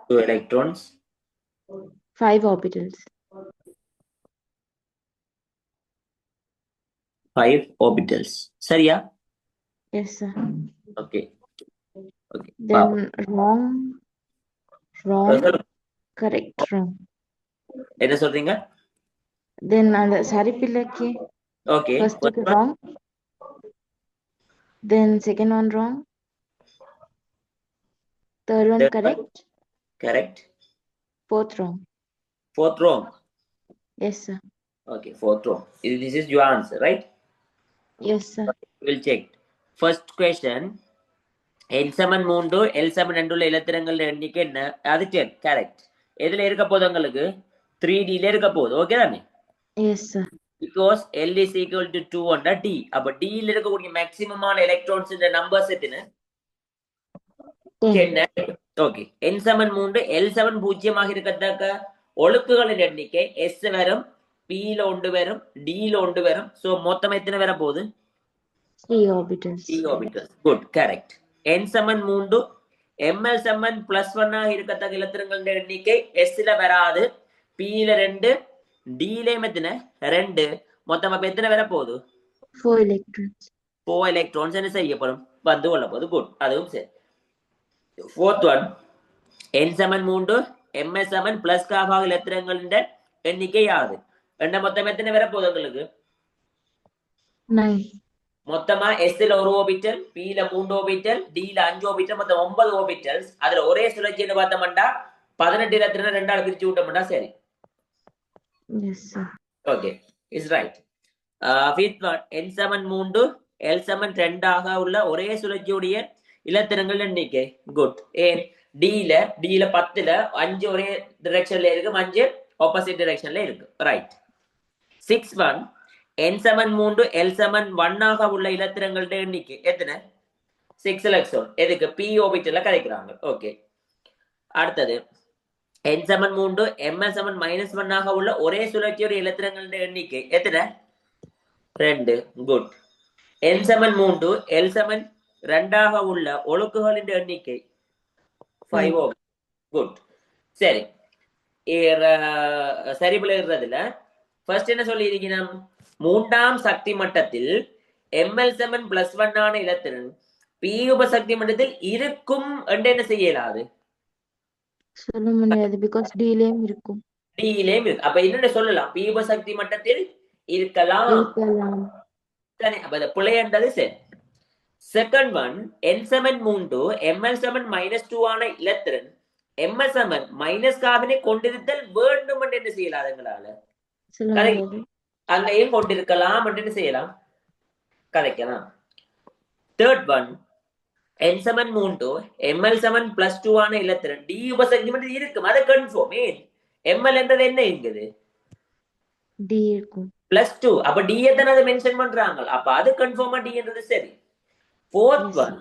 S1: 2 electrons.
S2: 5 orbitals.
S1: 5 orbitals. சரியா?
S2: Yes, sir.
S1: Okay. Okay.
S2: Then wrong. Correct, wrong.
S1: என்ன சொல்றீங்க?
S2: Then அந்த சரிப்பில்லைக்கு
S1: Okay.
S2: first wrong. Then second one wrong. Third one correct.
S1: Correct.
S2: Fourth wrong.
S1: Fourth wrong.
S2: Yes, sir.
S1: Okay, fourth wrong. This is your answer, right?
S2: Yes, sir.
S1: We'll check. First question. n சமன் 3 l சமன் 2 உள்ள இலத்திரங்கள் எண்ணிக்கை என்ன? அது 10. Correct. எதுல இருக்க போகுது உங்களுக்கு? 3D ல இருக்க போகுது. ஓகே தானே?
S2: Yes, sir.
S1: Because l is equal to 2 on d. அப்ப d ல இருக்கக்கூடிய மேக்ஸிமமான எலக்ட்ரான்ஸ் இந்த நம்பர்ஸ் எத்தனை? 10. ஓகே. n சமன் 3 l சமன் 0 ஆக இருக்கத்தக்க ஒழுக்குகளின் எண்ணிக்கை s வரும், p ல ஒன்று வரும், d ல ஒன்று வரும். சோ மொத்தம் எத்தனை வர போகுது?
S2: 3 orbitals.
S1: 3 orbitals. Good, correct. n சமன் 3 ml சமன் +1 ஆக இருக்கத்தக்க இலத்திரங்களின் எண்ணிக்கை s ல வராது, p ல 2, d ல எத்தனை? 2, மொத்தமா இப்ப எத்தனை வர போகுது
S2: 4 electrons.
S1: 4 எலக்ட்ரான்ஸ் என்ன செய்யப்படும் வந்து கொள்ள போகுது குட் அதுவும் சரி ஃபோர்த் ஒன் என் சமன் 3 ms சமன் பிளஸ் காபாக இலத்திரங்களின் எண்ணிக்கை யாது ரெண்ட மொத்தம் எத்தனை வர போகுது உங்களுக்கு
S2: 9.
S1: மொத்தமா எஸ்ல ஒரு ஓபிட்டல் பில 3 ஓபிட்டல் டில 5 ஓபிட்டல் மொத்தம் 9 ஓபிட்டல்ஸ் அதுல ஒரே சுழற்சின்னு பார்த்தோம்னா 18 இலத்திரம் ரெண்டாவது பிரிச்சு விட்டோம்னா சரி
S2: Yes, sir.
S1: Okay is right fifth one n சமன் 3 எல் சமன் 2 ஆக உள்ள ஒரே சுழற்சியுடைய இலத்திரங்கள் எண்ணிக்கை குட் ஏன் டில 10ல 5 ஒரே டிரெக்ஷன்ல இருக்கு 5 ஆப்போசிட் டிரெக்ஷன்ல இருக்கு ரைட் 6 ஒன் என் சமன் 3 எல் சமன் 1 ஆக உள்ள இலத்திரங்களுடைய எண்ணிக்கை எத்தனை 6 எலக்ட்ரான் எதுக்கு பி ஓபிட்டல்ல கதைக்கிறாங்க ஓகே அடுத்தது என் சமன் 3 எம்எல் சமன் -1 ஆக உள்ள ஒரே சுழற்சியுடைய இலத்திரங்களுடைய எண்ணிக்கை எத்தனை 2 குட் என் சமன் 3 எல் சமன் 2 ஆக உள்ள ஒழுக்குகளின் எண்ணிக்கை 5 குட் சரி சரி பிள்ளைறதுல ஃபர்ஸ்ட் என்ன சொல்லி இருக்கணும் மூன்றாம் சக்தி மட்டத்தில் எம்எல் சமன் +1 ஆன இலத்திரன் பி உபசக்தி மட்டத்தில் இருக்கும் என்று என்ன செய்யலாது
S2: சொல்ல முடியாது பிகாஸ் டிலேயும் இருக்கும்.
S1: டியிலேயும் இருக்கு அப்ப என்னென்ன சொல்லலாம் பி உபசக்தி மட்டத்தில் இருக்கலாம்
S2: இருக்கலாம்.
S1: சரி அப்ப இந்த பிழைன்றது சரி செகண்ட் ஒன் என் சமன் 3 எம்எல் சமன் -2 ஆன இலத்திரன் எம்எல் சமன் மைனஸ் காவினை கொண்டிருத்தல் வேண்டும் என்று என்ன செய்யலாம் அதுங்களால
S2: சொல்ல
S1: கதை
S2: முடியாது.
S1: அங்கேயும் கொண்டிருக்கலாம் என்று என்ன செய்யலாம் கதைக்கலாம் தேர்ட் ஒன் என் சமன் 3 எம்எல் சமன் +2 ஆன இலத்திரன் டி உபசக்தி மட்டத்தில் இருக்கும் அதை கன்ஃபார்ம் ஏன் எம்எல் என்றது என்ன இங்குது
S2: டி இருக்கும்.
S1: +2 அப்ப டி எத்தனை அதை மென்ஷன் பண்றாங்க அப்ப அது கன்ஃபார்மா டி என்றது சரி ஃபோர்த் ஒன்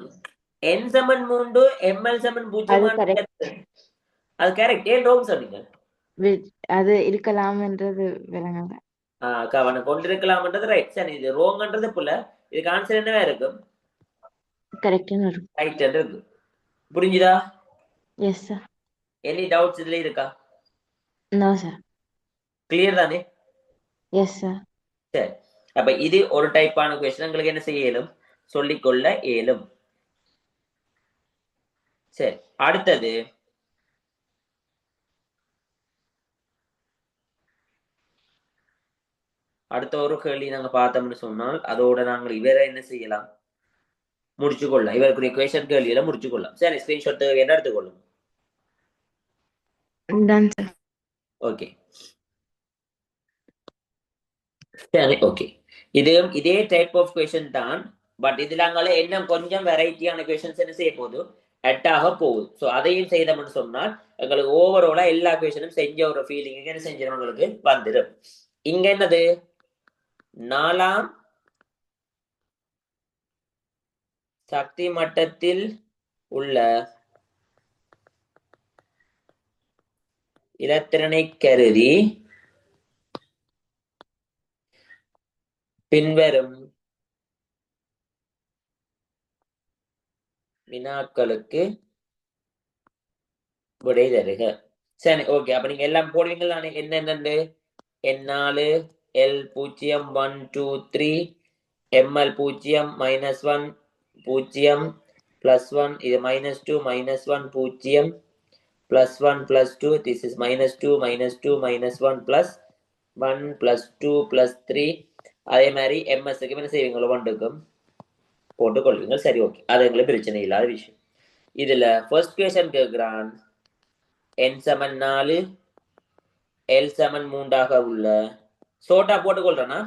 S1: என் சமன் 3 எம்எல் சமன் 0 அது கரெக்ட் ஏன் ரோங் சொன்னீங்க
S2: அது இருக்கலாம்ன்றது விளங்கல.
S1: கவனம் கொண்டிருக்கலாம்ன்றது ரைட் சரி இது ரோங்ன்றது புல இதுக்கு ஆன்சர் என்னவா இருக்கும்
S2: கரெக்ட்னு வரும்.
S1: ரைட் இருக்கு புரிஞ்சுதா
S2: எஸ் சார்.
S1: எனி டவுட்ஸ் இதுல இருக்கா
S2: நோ சார்.
S1: கிளியர் தானே
S2: எஸ் சார்.
S1: சரி அப்ப இது ஒரு டைப்பான கொஸ்டின் உங்களுக்கு என்ன செய்ய இயலும் சொல்லிக்கொள்ள இயலும் சரி அடுத்தது அடுத்த ஒரு கேள்வி நாங்க பார்த்தோம்னு சொன்னால் அதோட நாங்கள் இவரை என்ன செய்யலாம் முடிச்சு கொள்ளலாம் இவருக்குரிய கொஸ்டின் கேள்வியில முடிச்சு கொள்ளலாம் சரி ஸ்கிரீன்ஷாட் என்ன எடுத்துக்கொள்ளும்
S2: டன் சார்.
S1: ஓகே சரி ஓகே இதே டைப் ஆஃப் கொஸ்டின் தான் பட் இதுல அங்கால என்ன கொஞ்சம் வெரைட்டியான கொஸ்டின்ஸ் என்ன செய்ய போகுது ஆக போகுது ஸோ அதையும் செய்தோம்னு சொன்னால் எங்களுக்கு ஓவராலா எல்லா கொஸ்டினும் செஞ்ச ஒரு ஃபீலிங் என்ன செஞ்சிடும் உங்களுக்கு வந்துடும் இங்க என்னது 4ஆம் சக்தி மட்டத்தில் உள்ள இலத்திரனை கருதி பின்வரும் வினாக்களுக்கு விடை தருக சரி ஓகே அப்ப நீங்க எல்லாம் போடுவீங்களா என்னென்னு N4 L0 1 2 3 ML0 -1 0 +1 இது -2 -1 0 +1 +2 this is -2 -2 -1 +1 +2 +3 அதே மாதிரி எம்எஸ்க்கு என்ன செய்வீங்களோ ஒன்றுக்கும் போட்டுக்கொள்வீங்க சரி ஓகே அது எங்களுக்கு பிரச்சனை இல்லாத விஷயம் இதுல ஃபர்ஸ்ட் கொஸ்டின் கேட்கிறான் n சமன் 4 l சமன் 3 ஆக உள்ள சோட்டா போட்டுக்கொள்றேனா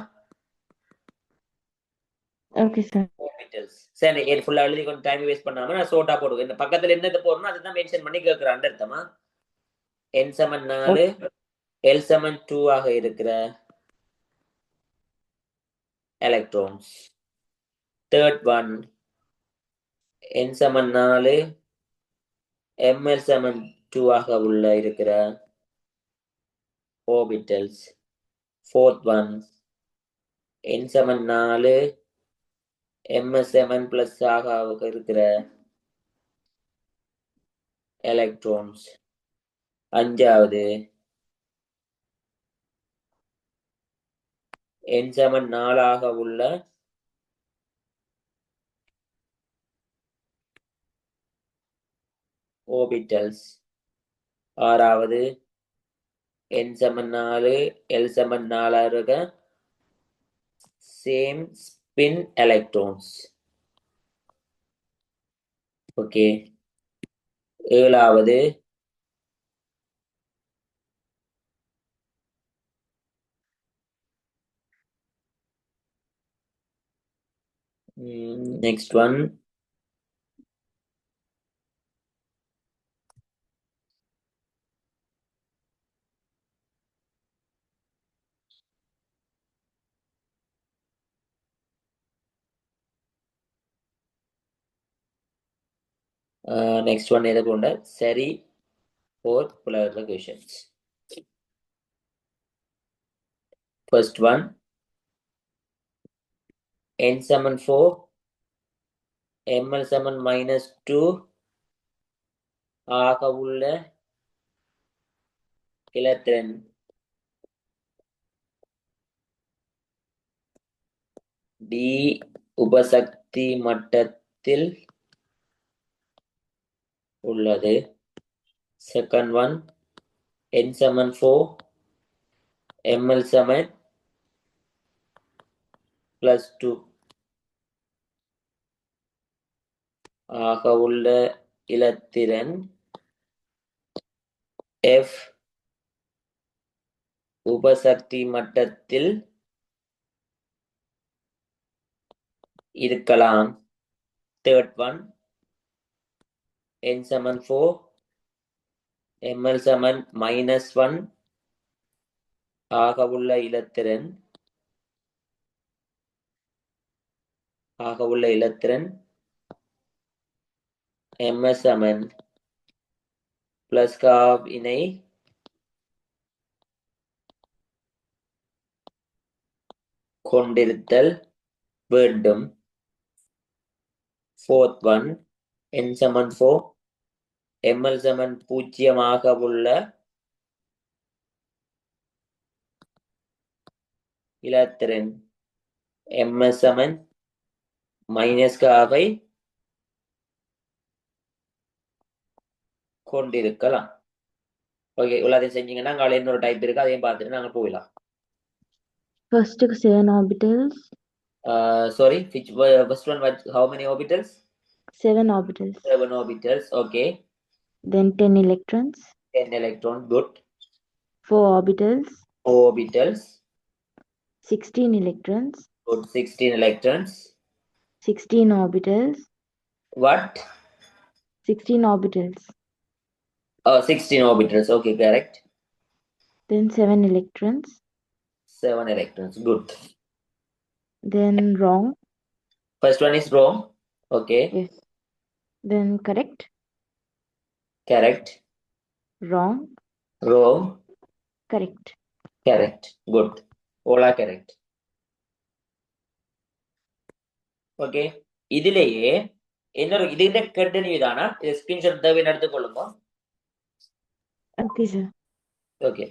S2: ஓகே சார்.
S1: சரி இது ஃபுல்லா எழுதி கொஞ்சம் டைம் வேஸ்ட் பண்ணாம நான் சோட்டா போடுவேன் இந்த பக்கத்துல என்ன போறணும் அதுதான் மென்ஷன் பண்ணி கேட்கிறான் அர்த்தமா n சமன் 4 l சமன் 2 ஆக இருக்கிற எலக்ட்ரான்ஸ் தேர்ட் ஒன் n சமன் 4 ml சமன் 2 ஆக உள்ள இருக்கிற orbitals fourth one n சமன் 4 ms சமன் பிளஸ் ஆக இருக்கிற எலக்ட்ரான்ஸ் அஞ்சாவது n சமன் 4 உள்ள orbitals. ஆறாவது n சமன் 4 l சமன் 4 இருக்க same spin electrons. ஓகே. ஏழாவது next one. Next one எதை கொண்ட சரி for polar questions. First one n Saman 4 ml சமன் -2 ஆக உள்ள இலத்திரன் d உபசக்தி மட்டத்தில் உள்ளது. Second one n சமன் 4 ml சமன் +2 ஆக உள்ள இலத்திரன் f உபசக்தி மட்டத்தில் இருக்கலாம். Third one n சமன் 4 ml சமன் -1 ஆக உள்ள இலத்திரன் ms சமன் +காவ் இணை கொண்டிருத்தல் வேண்டும். Fourth one n சமன் 4 ml சமன் 0 ஆக உள்ள இலத்திரன் ms சமன் -காவை கொண்டிருக்கலாம். ஓகே, இவ்வளவு செஞ்சீங்கன்னா அங்க இன்னொரு டைப் இருக்கு, அதையும் பார்த்துட்டு நாங்க போயிடலாம்.
S2: First 7 orbitals.
S1: Sorry, first one was how many orbitals?
S2: 7 orbitals.
S1: 7 orbitals, okay.
S2: Then 10 electrons.
S1: 10 electrons, good.
S2: 4 orbitals.
S1: 4 orbitals.
S2: 16 electrons.
S1: Good, 16 electrons.
S2: 16 orbitals.
S1: What?
S2: 16 orbitals.
S1: Oh, 16 orbitals, okay, correct.
S2: Then 7 electrons.
S1: 7 electrons, good.
S2: Then wrong.
S1: First one is wrong, okay.
S2: Yes. Then correct.
S1: Correct.
S2: Wrong.
S1: Wrong.
S2: Correct.
S1: Correct, good. All are correct. Okay, இதுலயே இன்னொரு இதுகிட்ட continue தானா? இது screenshot தேவை எடுத்துக்கொள்ளுங்க.
S2: Okay sir.
S1: Okay,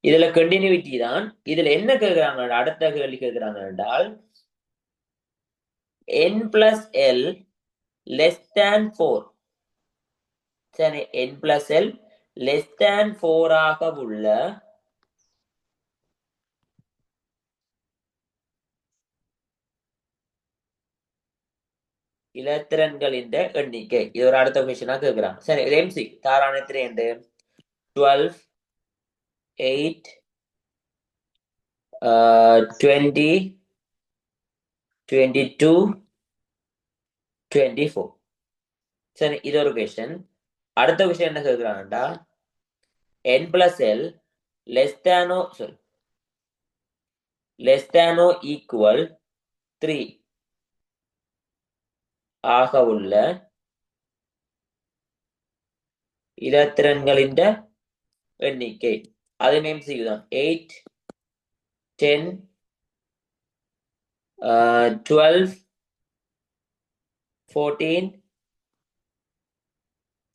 S1: இதுல continuity தான். இதுல என்ன கேக்குறாங்க, அடுத்த கேள்வி கேக்குறாங்க என்றால் n plus l less than 4. சரி, n plus l less than 4 ஆக உள்ள இலத்திரன்களின் எண்ணிக்கை. இது ஒரு அடுத்த கொஸ்டினா கேக்குறாங்க. சரி, எம்சி தாரான எத்தனை என்று 12 8 20 22 24. சரி, இது ஒரு கொஸ்டின். அடுத்த கொஸ்டின் என்ன கேக்குறாங்கடா, n plus l less than or equal 3 ஆக உள்ள இலத்திரன்களின் எண்ணிக்கை. அது MCQ தான். 8 10 12 14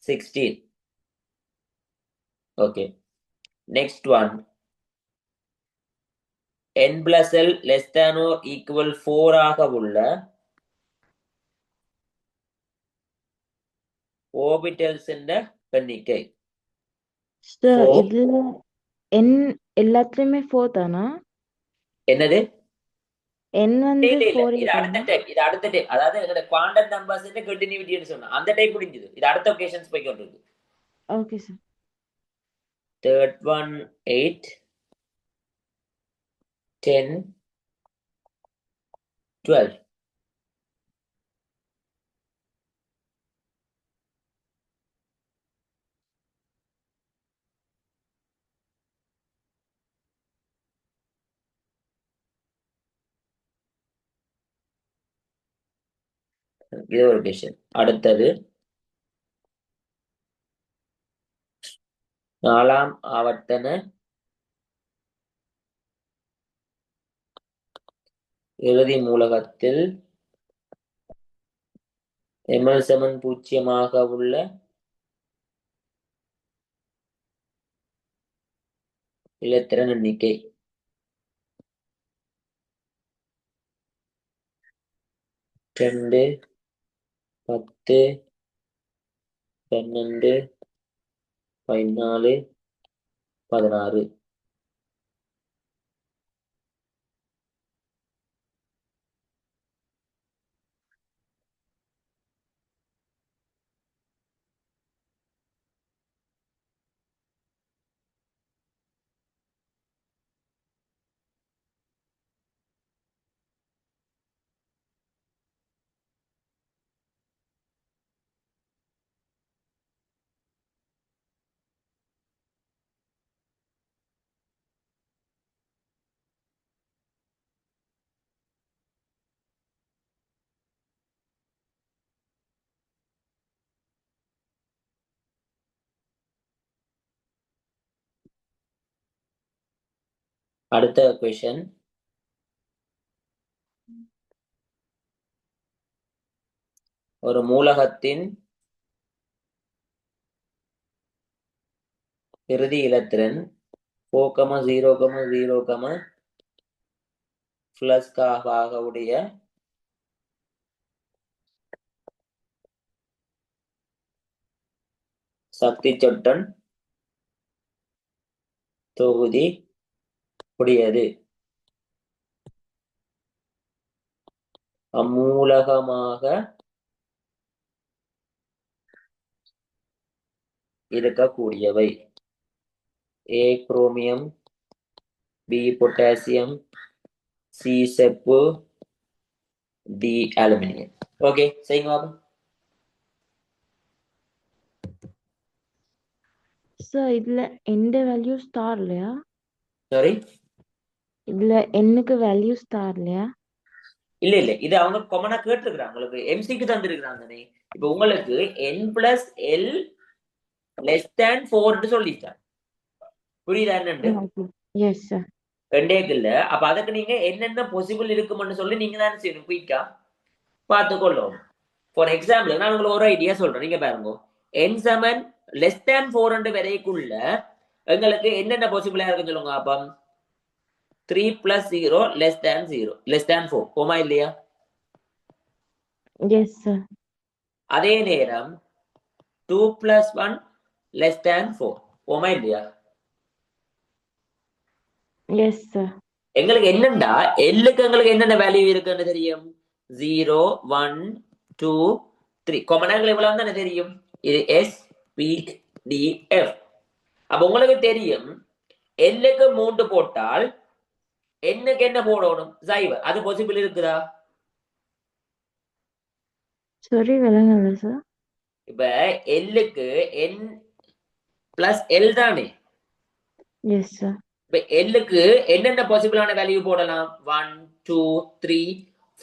S1: 16. Okay, next one n plus l less than or equal 4 ஆக உள்ள orbitals என்ற எண்ணிக்கை.
S2: சார்
S1: 4
S2: இதுல n எல்லாத்துலயுமே 4 தானா?
S1: என்னது?
S2: n வந்து
S1: இல்ல
S2: 4
S1: இது அடுத்த
S2: தானா?
S1: டைப், இது அடுத்த டைப். அதாவது எங்களோட குவாண்டம் நம்பர்ஸ் கண்டினியூட்டின்னு சொன்னா அந்த டைப் முடிஞ்சது. இது அடுத்த ஒகேஷன்ஸ் போய் கொண்டிருக்கு.
S2: Okay sir.
S1: Third one 8, 10, 12. இது ஒரு கொஷன். அடுத்தது 4ஆம் ஆவர்த்தன இறுதி மூலகத்தில் ml சமன் 0 உள்ள இலத்திரன் எண்ணிக்கை. 2, 10, 12, 14, 16. அடுத்த கொஷன் ஒரு மூலகத்தின் இறுதி இலத்திரன் 4,0,0, பிளஸ் ஆக உடைய சக்தி சொட்டன் தொகுதி உடையது. அம்மூலகமாக இருக்கக்கூடியவை A chromium, B potassium, C செப்பு, D அலுமினியம். ஓகே, செய்யுங்க பாப்போம்.
S2: சார் இதுல எந்த வேல்யூஸ் தரலையா?
S1: சாரி,
S2: இதுல என்னுக்கு வேல்யூஸ் தரலையா?
S1: இல்ல இல்ல, இது அவங்க காமனா கேட்டிருக்கிறாங்க. உங்களுக்கு எம்சிக்கு தந்திருக்கிறாங்க. இப்ப உங்களுக்கு n plus L less than 4 சொல்லிட்டாங்க. புரியுதா என்னண்டு?
S2: Yes sir.
S1: ரெண்டேக்கு இல்ல. அப்ப அதுக்கு நீங்க என்னென்ன பாசிபிள் இருக்கும்னு சொல்லி நீங்க தானே செய்யணும். குயிக்கா பார்த்துக்கொள்ளும். ஃபார் எக்ஸாம்பிள் நான் உங்களுக்கு ஒரு ஐடியா சொல்றேன். நீங்க பாருங்க, n சமன் லெஸ் தேன் 4 வரைக்குள்ள எங்களுக்கு என்னென்ன பாசிபிளா இருக்குன்னு சொல்லுங்க. அப்ப 3 plus 0 less than 0 less than 4 போமா இல்லையா?
S2: Yes sir.
S1: அதே நேரம் 2 plus 1 less than 4 போமா இல்லையா?
S2: Yes sir.
S1: எங்களுக்கு என்னண்டா எல்லுக்கு எங்களுக்கு என்னென்ன வேல்யூ இருக்குன்னு தெரியும். 0, 1, 2, 3 கொமனாங்கள் எவ்வளவு தானே தெரியும். இது S, P, D, F. அப்ப உங்களுக்கு தெரியும் எல்லுக்கு 3 போட்டால் என்னக்கு என்ன போடணும்? சைவர். அது பாசிபிள் இருக்குதா?
S2: சாரி விளங்கல சார்.
S1: இப்ப எல்லுக்கு n பிளஸ் எல் தானே.
S2: Yes sir.
S1: இப்ப எல்லுக்கு என்னென்ன பாசிபிளான வேல்யூ போடலாம்? 1, 2, 3,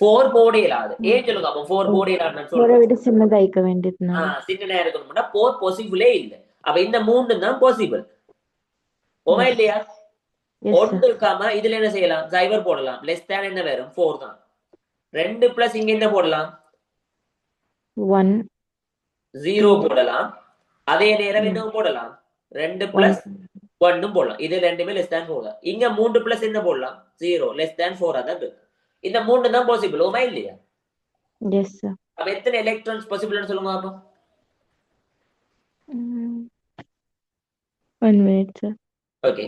S1: 4 போட இயலாது. ஏன் சொல்லுங்க. அப்ப 4 போட இயலாதுன்னு சொல்றேன்.
S2: விட சின்னதாய்க்க வேண்டியதுனால.
S1: சின்ன இருக்கணும்னா 4 பாசிபிளே இல்ல. அப்ப இந்த 3 தான் பாசிபிள். ஓமா இல்லையா? ஒன்று இருக்காம இதுல என்ன செய்யலாம்? சைவர் போடலாம். லெஸ் தேன் என்ன வரும்? 4 தான். 2 பிளஸ் இங்க என்ன போடலாம்?
S2: 1,
S1: 0 போடலாம். அதே நேரம் என்ன போடலாம்? 2
S2: 1.
S1: பிளஸ் 1 போடலாம். இது ரெண்டுமே லெஸ் தேன் 4 தான். இங்க 3 பிளஸ் என்ன போடலாம்? 0 லெஸ் தேன் 4 தான் இருக்கு. இந்த 3 தான் பாசிபிள். ஓமா இல்லையா?
S2: Yes, sir.
S1: அப்ப எத்தனை எலக்ட்ரான்ஸ் பாசிபிள்னு சொல்லுங்க அப்போ.
S2: 1 minute, sir.
S1: ஓகே.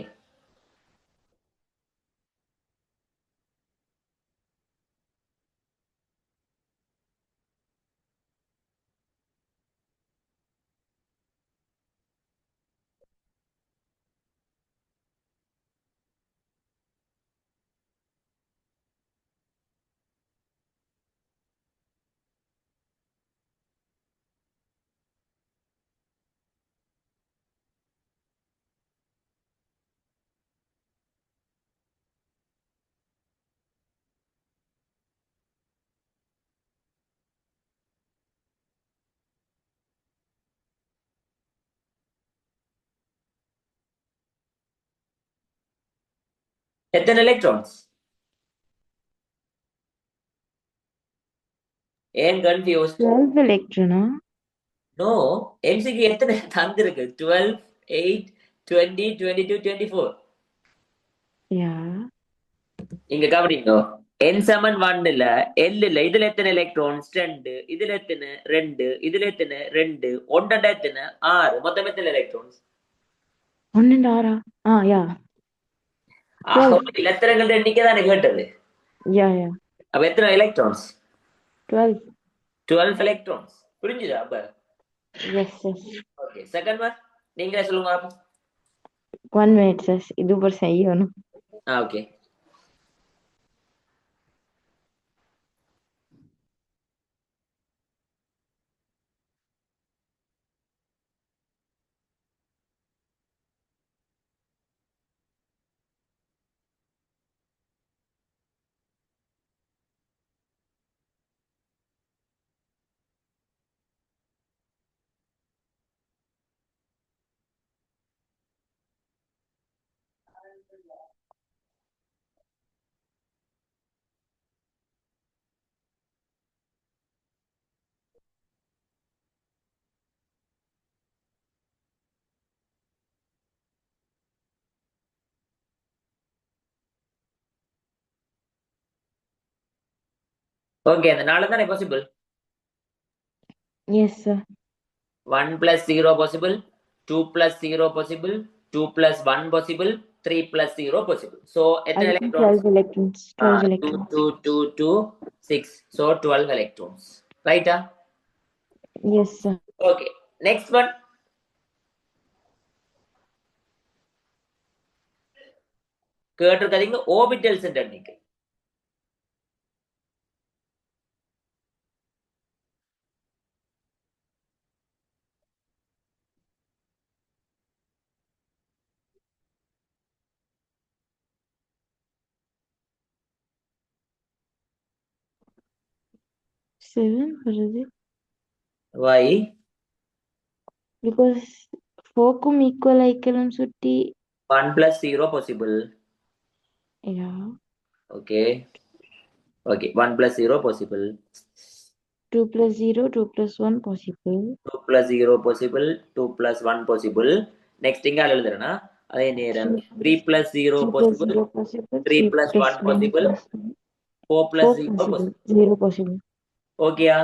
S1: எத்தனை எலக்ட்ரான்ஸ்? ஏன் கன்ஃபியூஸ்?
S2: 12 electron, huh?
S1: நோ, எம்சிக்கு எத்தனை தந்திருக்கு? 12, 8, 20, 22, 24.
S2: Yeah.
S1: இங்க கவனிங்க. என் சமன் 1 இல்ல, எல் இல்ல. இதுல எத்தனை எலக்ட்ரான்ஸ்? 2. இதுல எத்தனை? 2. இதுல எத்தனை? 2. ஒன்றரை எத்தனை? 6. மொத்தம் எத்தனை electrons?
S2: 1 and R. Ah, yeah. 12.
S1: இலத்திரங்கள் எண்ணிக்கை தானே கேட்டது.
S2: Yeah, yeah.
S1: அப்ப எத்தனை எலக்ட்ரான்ஸ்?
S2: 12.
S1: 12 எலக்ட்ரான்ஸ். புரிஞ்சுதா அப்ப?
S2: Yes, yes.
S1: Okay. Second one நீங்களே சொல்லுங்க அப்போ.
S2: 1 minute, sir. இது पर सही हो ना.
S1: ஓகே. ஓகே, அந்த 4 தானே possible.
S2: Yes, sir.
S1: 1 plus 0 possible, 2 plus 0 possible, 2 plus 1 possible, 3 plus 0 possible. So எத்தனை
S2: I think
S1: electrons?
S2: 12 electrons. 12
S1: 2,
S2: electrons.
S1: 2, 2, 2, 6. So 12 electrons. ரைட்டா?
S2: Yes, sir.
S1: Okay. Next one. கேட்டிருக்காதீங்க ஆர்பிட்டல்ஸ் எண்ணிக்கை.
S2: Seven, what is it?
S1: Why?
S2: Because 4 க்கும் equal ஆயிக்கலும் சுட்டி.
S1: 1 plus 0 possible.
S2: Yeah.
S1: Okay. Okay, 1 plus 0 possible.
S2: 2 plus 0, 2 plus 1 possible.
S1: 2 plus 0 possible, 2 plus 1 possible. Next இங்க எழுதுறேனா அதே நேரம் 3 plus 0
S2: 3 plus
S1: possible,
S2: 0 possible.
S1: 3
S2: 3
S1: plus
S2: plus
S1: 1
S2: 1
S1: possible,
S2: possible.
S1: 4 plus
S2: 4
S1: 0
S2: possible.
S1: possible.
S2: 0 possible.
S1: ஓகேயா?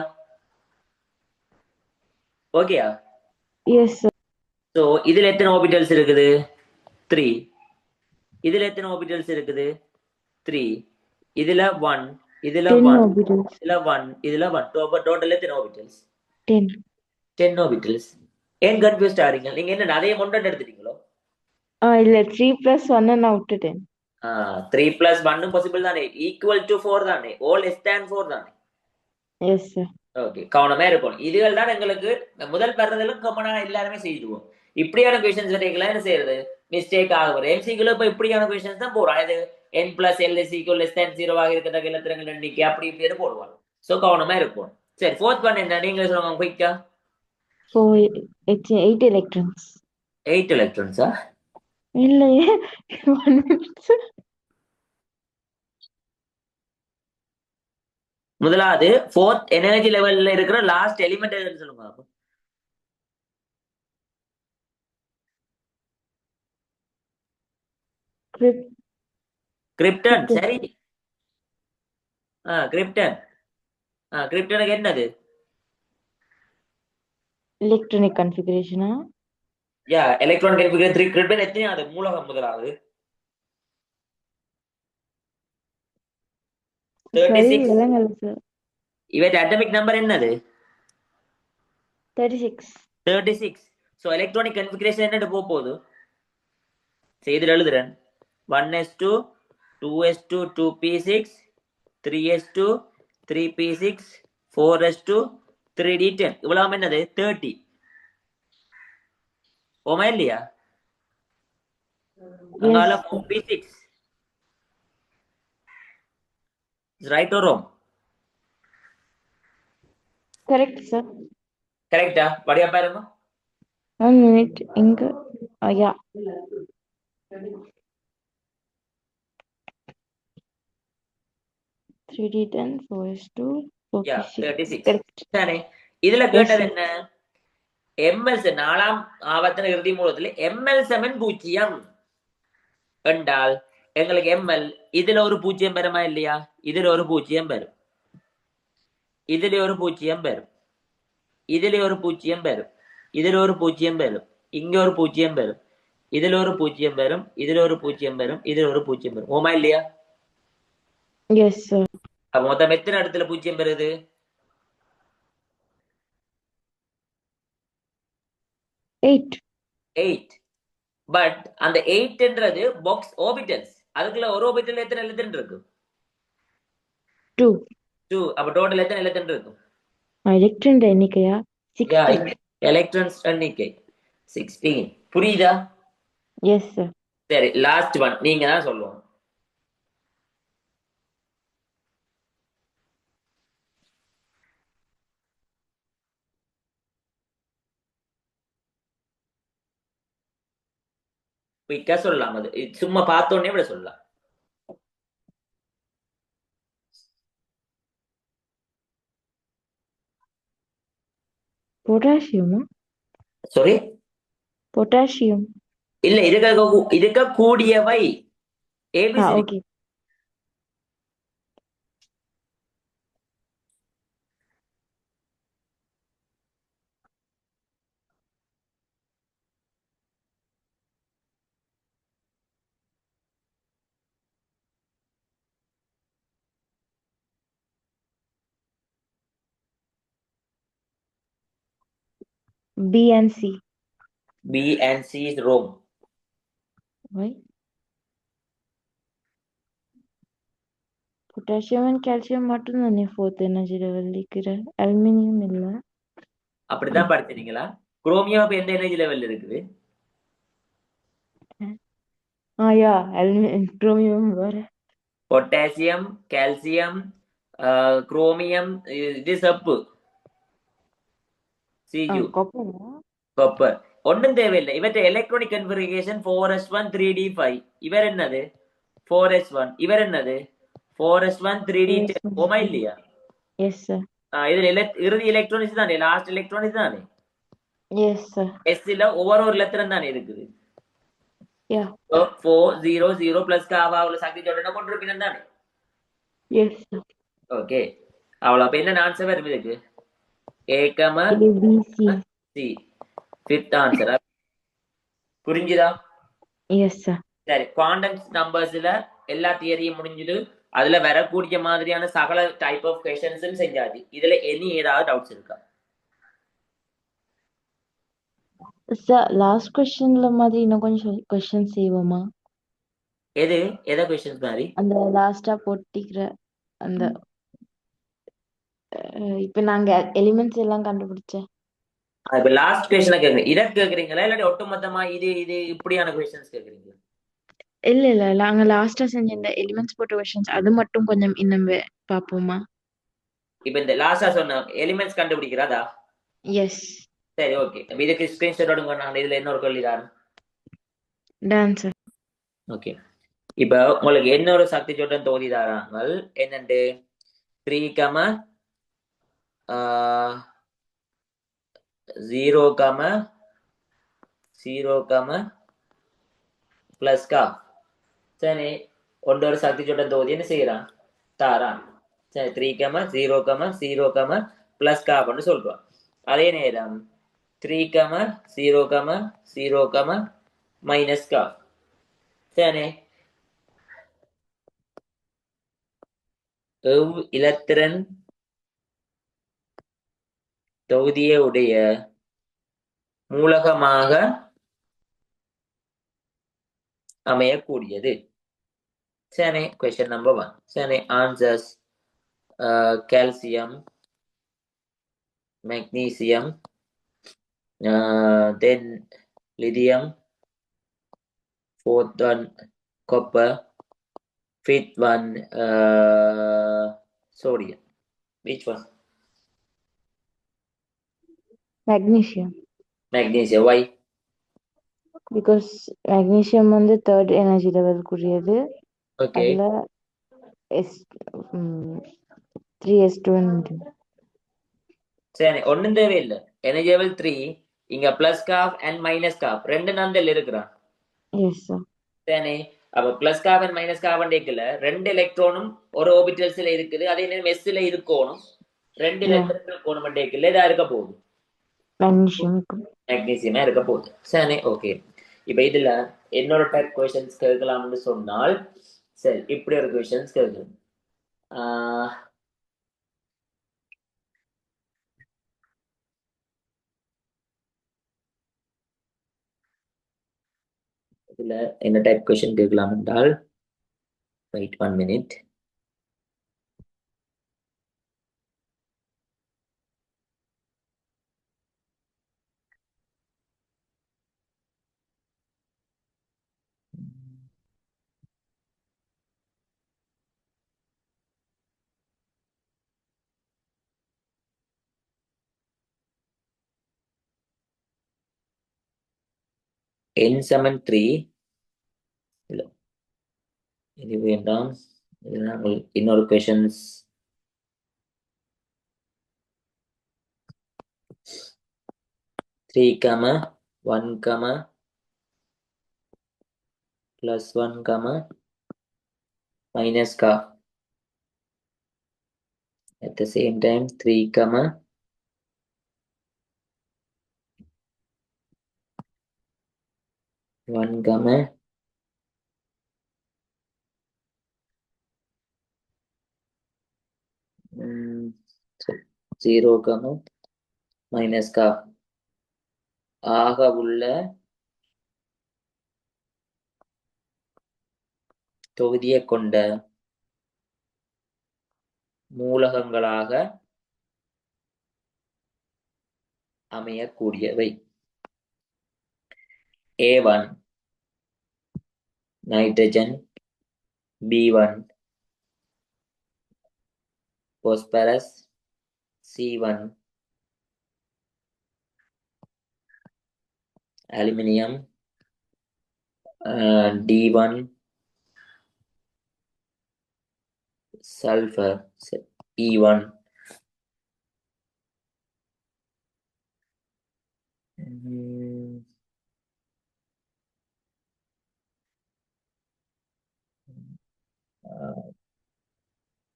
S1: ஓகேயா?
S2: Yes, sir.
S1: So இதுல எத்தனை orbitals இருக்குது? 3. இதுல எத்தனை ஆர்பிட்டல்ஸ் இருக்குது? 3. இதுல 1, இதுல
S2: 10
S1: 1,
S2: orbitals.
S1: இதுல 1, இதுல 1. டோட்டல் எத்தனை ஆர்பிட்டல்ஸ்?
S2: 10.
S1: 10 ஆர்பிட்டல்ஸ். ஏன் கன்ஃபியூஸ்ட் ஆறீங்க? நீங்க என்ன நிறைய மொண்டட் எடுத்துட்டீங்களோ?
S2: இல்ல 3 plus 1 நான் விட்டுட்டேன்.
S1: 3 plus 1 பாசிபிள் தானே? ஈக்குவல் டு 4 தானே? ஓ லெஸ் தேன் 4 தானே?
S2: Yes, sir.
S1: ஓகே, கவனமா இருக்கும். இதுகள் தான் எங்களுக்கு முதல் பரதலும் காமனா எல்லாருமே செய்துவோம். இப்படியான கொஸ்டின்ஸ் வரைக்கும் என்ன செய்யறது? மிஸ்டேக் ஆகுது. எம்சிக்குள்ள இப்ப இப்படியான கொஸ்டின்ஸ் தான் போறோம். இது n plus l is equal less than 0 ஆக இருக்கிற இலத்திரங்கள் எண்ணிக்கை அப்படி இப்படின்னு போடுவாங்க. சோ கவனமா இருக்கும். சரி, ஃபோர்த் ஒன் என்ன? நீங்க சொல்லுங்க குயிக்கா.
S2: 8 electrons.
S1: 8 எலக்ட்ரான்ஸா?
S2: இல்லையே. 1 minute, sir.
S1: முதலாவது ஃபோர்த் எனர்ஜி லெவல்ல இருக்கிற லாஸ்ட் எலிமெண்ட் எதுன்னு சொல்லுங்க.
S2: கிரிப்
S1: கிரிப்டன் சரி. கிரிப்டன். கிரிப்டனுக்கு என்னது?
S2: எலக்ட்ரானிக் கன்ஃபிகரேஷனா?
S1: யா எலக்ட்ரானிக் கன்ஃபிகரேஷன் கிரிப்டன் எத்தனையாவது மூலகம் முதலாவது?
S2: சரி
S1: 36.
S2: விளங்கல சார்.
S1: இவற்றை அட்டமிக் நம்பர் என்னது?
S2: 36.
S1: 36. ஸோ எலக்ட்ரானிக் கன்ஃபிகரேஷன் என்னட்டு போகுது? செய்து எழுதுறேன். 1s2 2s2 2p6 3s2 3p6 4s2 3d10 இவ்வளவு என்னது? 30. ஓமா இல்லையா? அங்கால
S2: Yes,
S1: 4p6 right or wrong?
S2: correct sir.
S1: கரெக்டா? படியா பாருங்க.
S2: 1 minute. இங்க yeah. 3d10 4s2
S1: யா
S2: 4p6.
S1: 36.
S2: Correct.
S1: சரி, இதுல
S2: Yes
S1: கேட்டது
S2: sir.
S1: என்ன? எம்எல் நாலாம் ஆவர்த்தன இறுதி மூலத்தில் எம்எல் சமன் 0 என்றால் எங்களுக்கு எம்எல் இதுல ஒரு 0 பெறுமா இல்லையா? இதுல ஒரு 0 பெறும், இதுல ஒரு 0 பெறும், இதுல ஒரு 0 பெறும், இதுல ஒரு 0 பெறும், இங்க ஒரு 0 பெறும், இதுல ஒரு 0 பெறும், இதுல ஒரு 0 பெறும், இதுல ஒரு 0 பெறும். ஓமா இல்லையா?
S2: Yes sir.
S1: அப்ப மொத்தம் எத்தனை இடத்துல 0 பெறுது?
S2: 8.
S1: 8. பட் அந்த 8ன்றது பாக்ஸ் ஆர்பிட்டல்ஸ். அதுக்குள்ள ஒரு ஆர்பிட்டல் எத்தனை எலக்ட்ரான் இருக்கு?
S2: 2.
S1: 2. அப்ப டோட்டல் எத்தனை எலக்ட்ரான் இருக்கும்?
S2: எலக்ட்ரான் எண்ணிக்கையா? 16.
S1: எலக்ட்ரான்ஸ் எண்ணிக்கை 16. புரியுதா?
S2: Yes sir.
S1: சரி, லாஸ்ட் ஒன் நீங்க தான் சொல்லுவோம். குயிக்கா சொல்லலாம். அது சும்மா பார்த்தோன்னே விட சொல்லலாம்.
S2: பொட்டாசியமா?
S1: Sorry,
S2: potassium.
S1: இல்ல இருக்க கூடியவை ABC.
S2: Okay. B and C.
S1: B and C is wrong.
S2: Why? Potassium and calcium மட்டும் தானே ஃபோர்த் எனர்ஜி லெவல் இருக்கிற, அலுமினியம் இல்ல.
S1: அப்படிதான் படிச்சிருக்கீங்களா? குரோமியம் அப்ப எந்த எனர்ஜி லெவல் இருக்குது?
S2: யா அலுமினியம் குரோமியம் வேற.
S1: பொட்டாசியம், கால்சியம், குரோமியம், இது சப்பு Cu,
S2: காப்பரா?
S1: காப்பர். ஒன்றும் தேவையில்லை. இவற்றை எலக்ட்ரானிக் கன்ஃபிகரேஷன் 4s1 3d5. இவர் என்னது? 4s1. இவர் என்னது? 4s1 3d10. ஓமா இல்லையா?
S2: Yes sir.
S1: இதுல இறுதி எலக்ட்ரானிக்ஸ் தானே, லாஸ்ட் எலக்ட்ரானிக்ஸ் தானே.
S2: Yes sir.
S1: எஸ்ல ஒவ்வொரு லெட்டரும் தானே இருக்குது.
S2: யா
S1: 4 0 0 பிளஸ் காவாவுல சக்தி தொடர்ந்து கொண்டிருப்பினம் தானே.
S2: Yes sir.
S1: ஓகே, அவ்வளவு. அப்ப என்ன ஆன்சர் வரும் இதுக்கு? ஏகம
S2: ABC.
S1: சி. Fifth answer. புரிஞ்சுதா?
S2: Yes sir.
S1: சரி, குவாண்டம் நம்பர்ஸ்ல எல்லா தியரியும் முடிஞ்சது. அதுல வரக்கூடிய மாதிரியான சகல டைப் ஆஃப் கொஸ்டின்ஸ் செஞ்சாச்சு. இதுல எனி ஏதாவது டவுட்ஸ் இருக்கா?
S2: சார் லாஸ்ட் கொஸ்டின்ல மாதிரி இன்னும் கொஞ்சம் கொஸ்டின் செய்வோமா?
S1: எதை கொஸ்டின்ஸ் மாதிரி?
S2: அந்த லாஸ்டா போட்டிக்கிற அந்த இப்ப நாங்க எலிமெண்ட்ஸ் எல்லாம் கண்டுபிடிச்சேன்.
S1: இப்ப லாஸ்ட் கொஸ்டின் கேக்குறீங்க, இதை கேக்குறீங்களா இல்லாட்டி ஒட்டுமொத்தமா இது இப்படியான கொஸ்டின்ஸ் கேக்குறீங்களா?
S2: இல்ல நாங்க லாஸ்டா செஞ்ச இந்த எலிமெண்ட்ஸ் போட்ட கொஸ்டின்ஸ் அது மட்டும் கொஞ்சம் இன்னும் பாப்போமா?
S1: இப்ப இந்த லாஸ்டா சொன்ன எலிமெண்ட்ஸ் கண்டுபிடிக்கிறதா?
S2: எஸ்.
S1: சரி, ஓகே. இதுக்கு ஸ்கிரீன்ஷாட் எடுங்க. நான் இதுல இன்னொரு கேள்வி தான்.
S2: டான்சர்.
S1: ஓகே, இப்ப உங்களுக்கு இன்னொரு சக்தி சொட்டன் தொகுதி தாராங்க. என்னண்டு 3, 0, 0, பிளஸ் கா சரி ஒன்றொரு சக்தி சுட்டம் தொகுதி என்ன செய்யறான் தாரான் சரி 3,0,0,0 பிளஸ் காப்னு சொல்றான் அதே நேரம் 3,0,0, மைனஸ் காப் சரி இலத்திரன் தொகுதியை உடைய மூலகமாக அமையக்கூடியது சரி question number 1 சரி answers calcium magnesium then lithium fourth one copper fifth one sodium which one
S2: Magnesium.
S1: magnesium why
S2: Because magnesium வந்து third energy level கூடியது.
S1: okay
S2: அதுல S 3s2
S1: சரி ஒண்ணும் தேவையில்லை எனர்ஜி லெவல் 3 இங்க plus half and minus half ரெண்டு நந்தல் இருக்கிறான்
S2: Yes, sir.
S1: சரி அப்ப பிளஸ் காப் அண்ட் மைனஸ் கார்பன் டேக்குல ரெண்டு எலக்ட்ரானும் ஒரு ஆர்பிட்டல்ஸ்ல இருக்குது அதே நேரம் எஸ்ல இருக்கணும் ரெண்டு
S2: Yeah.
S1: எலக்ட்ரான் இருக்கணும் டேக்குல இதா இருக்க போகுது
S2: Magnesium.
S1: மேக்னீசியமா இருக்க போகுது சரி ஓகே இப்ப இதுல என்னோட டைப் கொஸ்டின்ஸ் கேட்கலாம்னு சொன்னால் சரி இப்படி ஒரு கொஸ்டின்ஸ் கேட்கலாம் இதுல என்ன டைப் கொஸ்டின் கேட்கலாம் என்றால் வெயிட் 1 minute n சமன் 3 இல்ல இது வேண்டாம் இது நாங்கள் இன்னொரு கொஸ்டின்ஸ் த்ரீ கம 1 கம plus 1 comma minus ka at the same time 3 comma 1 comma so 0 comma minus ka ஆக உள்ள தொகுதியை கொண்ட மூலகங்களாக அமையக்கூடியவை A1 nitrogen B1 phosphorus C1 aluminium D1 sulfur E1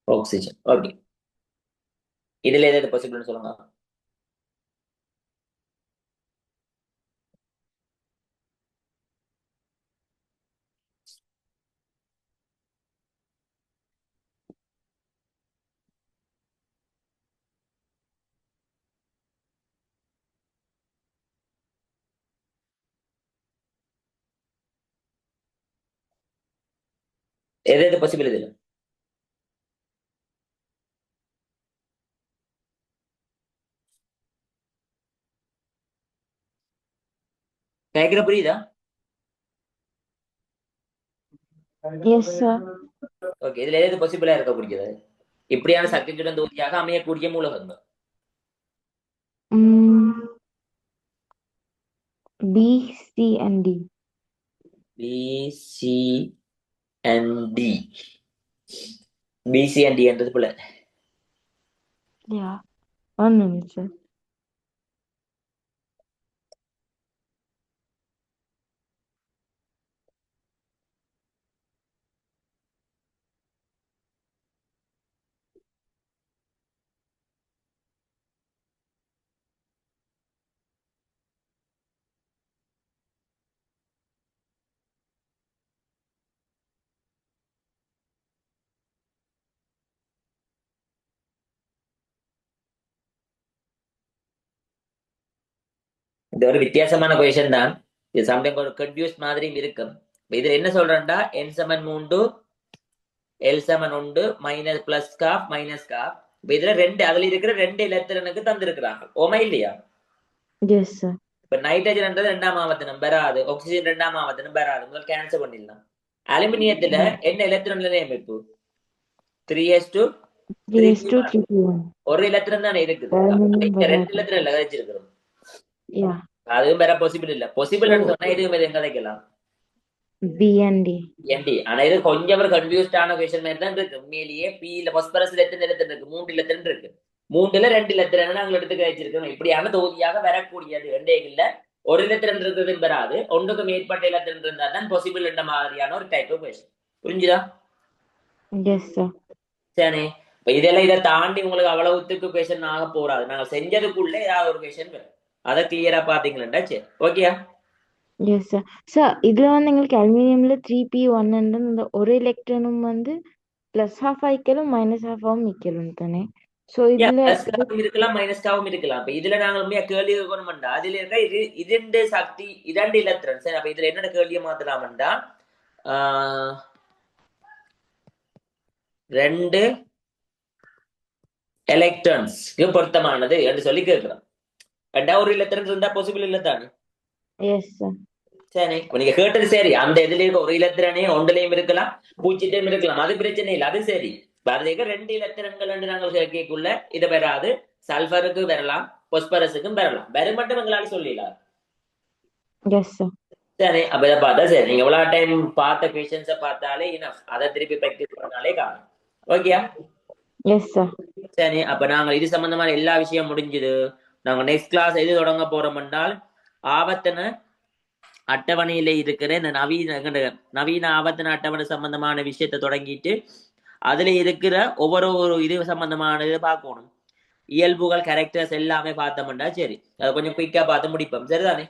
S1: oxygen okay இதுல எது பாசிபிள்னு சொல்லுங்க எது பாசிபிள் இதுல கேக்குற புரியுதா
S2: Yes, sir.
S1: ஓகே இதுல எது பாசிபிளா இருக்க புரியுது இப்படியான சக்தியுடன் தொகுதியாக அமையக்கூடிய மூலகங்கள்
S2: B, C, and D.
S1: B, C, and D. B, C, and D என்றது போல
S2: Yeah. 1 minute, sir.
S1: இது ஒரு வித்தியாசமான கொஷன் தான். இது சம்டைம் ஒரு கன்ஃபியூஸ் மாதிரியும் இருக்கும். இதுல என்ன சொல்றேன்டா என் சமன் 3 எல் சமன் 1 மைனஸ் பிளஸ் காப் மைனஸ் காப். இதுல ரெண்டு அதுல இருக்கிற ரெண்டு இலத்திரனுக்கு தந்திருக்கிறாங்க. ஓமா இல்லையா?
S2: Yes sir.
S1: இப்ப நைட்ரஜன்ன்றது 2ஆம் ஆவர்த்தனம் பெறாது, ஆக்சிஜன் 2ஆம் ஆவர்த்தனம் பெறாது. முதல் கேன்சல் பண்ணிடலாம். அலுமினியத்துல என்ன இலத்திரன் அமைப்பு 3s2 3p1. ஒரு இலத்திரம் தானே இருக்குது. ரெண்டு இலத்திரம் இல்ல கழிச்சிருக்கிறோம். அதுவும் வேற பாசிபிள் இல்ல. பாசிபிள் சொன்னா இதுவும் எங்க கிடைக்கலாம்?
S2: பிஎன்டி.
S1: ஆனா இது கொஞ்சம் ஒரு கன்ஃபியூஸ்டான கொஸ்டின் மாதிரி தான் இருக்கு. உண்மையிலேயே பில பாஸ்பரஸ்ல எத்தனை இலத்திரன் இருக்கு? 3 இலத்திரன் இருக்கு. 3ல 2 இலத்திரன் நாங்கள் எடுத்து கழிச்சிருக்கோம். இப்படியான தொகுதியாக வரக்கூடியது ரெண்டே இல்ல. ஒரு இலத்திரன் இருக்கிறது பெறாது, ஒன்றுக்கு மேற்பட்ட இலத்திரன் இருந்தா தான் பாசிபிள் என்ற மாதிரியான ஒரு டைப் ஆஃப் கொஸ்டின். புரிஞ்சுதா? சரி. இப்ப இதெல்லாம் இதை தாண்டி உங்களுக்கு அவ்வளவுத்துக்கு கொஸ்டின் ஆக போறாது. நாங்க செஞ்சதுக்குள்ள ஏதாவது ஒரு கொஸ்டின் வரும். அதை கிளியரா பாத்தீங்களா? சரி, ஓகேயா?
S2: Yes sir. சார் இதுல வந்து எங்களுக்கு அலுமினியம்ல 3p1 இந்த ஒரு எலக்ட்ரானும் வந்து பிளஸ் ஹாஃப் ஆயிக்கலும் மைனஸ் ஹாஃபாவும் மிக்கலும் தானே. சோ இதுல
S1: இருக்கலாம் மைனஸ்காவும் இருக்கலாம். இப்ப இதுல நாங்க உண்மையா கேள்வி இருக்கணும்டா, அதுல இருக்க இது இரண்டு சக்தி இரண்டு இலத்திரன். சரி, அப்ப இதுல என்னோட கேள்வியை மாத்தலாம்டா, 2 எலக்ட்ரான்ஸ்க்கு பொருத்தமானது என்று சொல்லி கேட்கிறோம். ரெண்டா ஒரு இலத்திரன் இருந்தா பாசிபிள் இல்லத்தானே?
S2: S sir.
S1: சரி, நீங்க கேட்டது சரி. அந்த இதுல இருக்க ஒரு இலத்திரனே ஒன்றுலயும் இருக்கலாம், பூச்சிட்டையும் இருக்கலாம். அது பிரச்சனை இல்லை, அது சரி. அதுல 2 இலத்திரன்கள் என்று நாங்கள் கேட்கக்குள்ள இதை பெறாது. சல்பருக்கு வரலாம், பொஸ்பரஸுக்கும் பெறலாம். வெறும் மட்டும் எங்களால சொல்லிடலாம். சரி, அப்ப இதை பார்த்தா சரி. நீங்க எவ்வளவு டைம் பார்த்த கொஸ்டின்ஸை பார்த்தாலே இனஃப். அதை திருப்பி ப்ராக்டிஸ் பண்ணாலே காணும். ஓகேயா? சரி, அப்ப நாங்க இது சம்பந்தமான எல்லா விஷயம் முடிஞ்சது. நாங்க நெக்ஸ்ட் கிளாஸ் எது தொடங்க போறோம் என்றால் ஆவர்த்தன அட்டவணையில இருக்கிற இந்த நவீன ஆவர்த்தன அட்டவணை சம்பந்தமான விஷயத்தை தொடங்கிட்டு அதுல இருக்கிற ஒவ்வொரு இது சம்பந்தமானது பார்க்கணும். இயல்புகள் கேரக்டர்ஸ் எல்லாமே பார்த்தோம்னா சரி, அதை கொஞ்சம் குயிக்கா பார்த்து முடிப்போம். சரிதானே?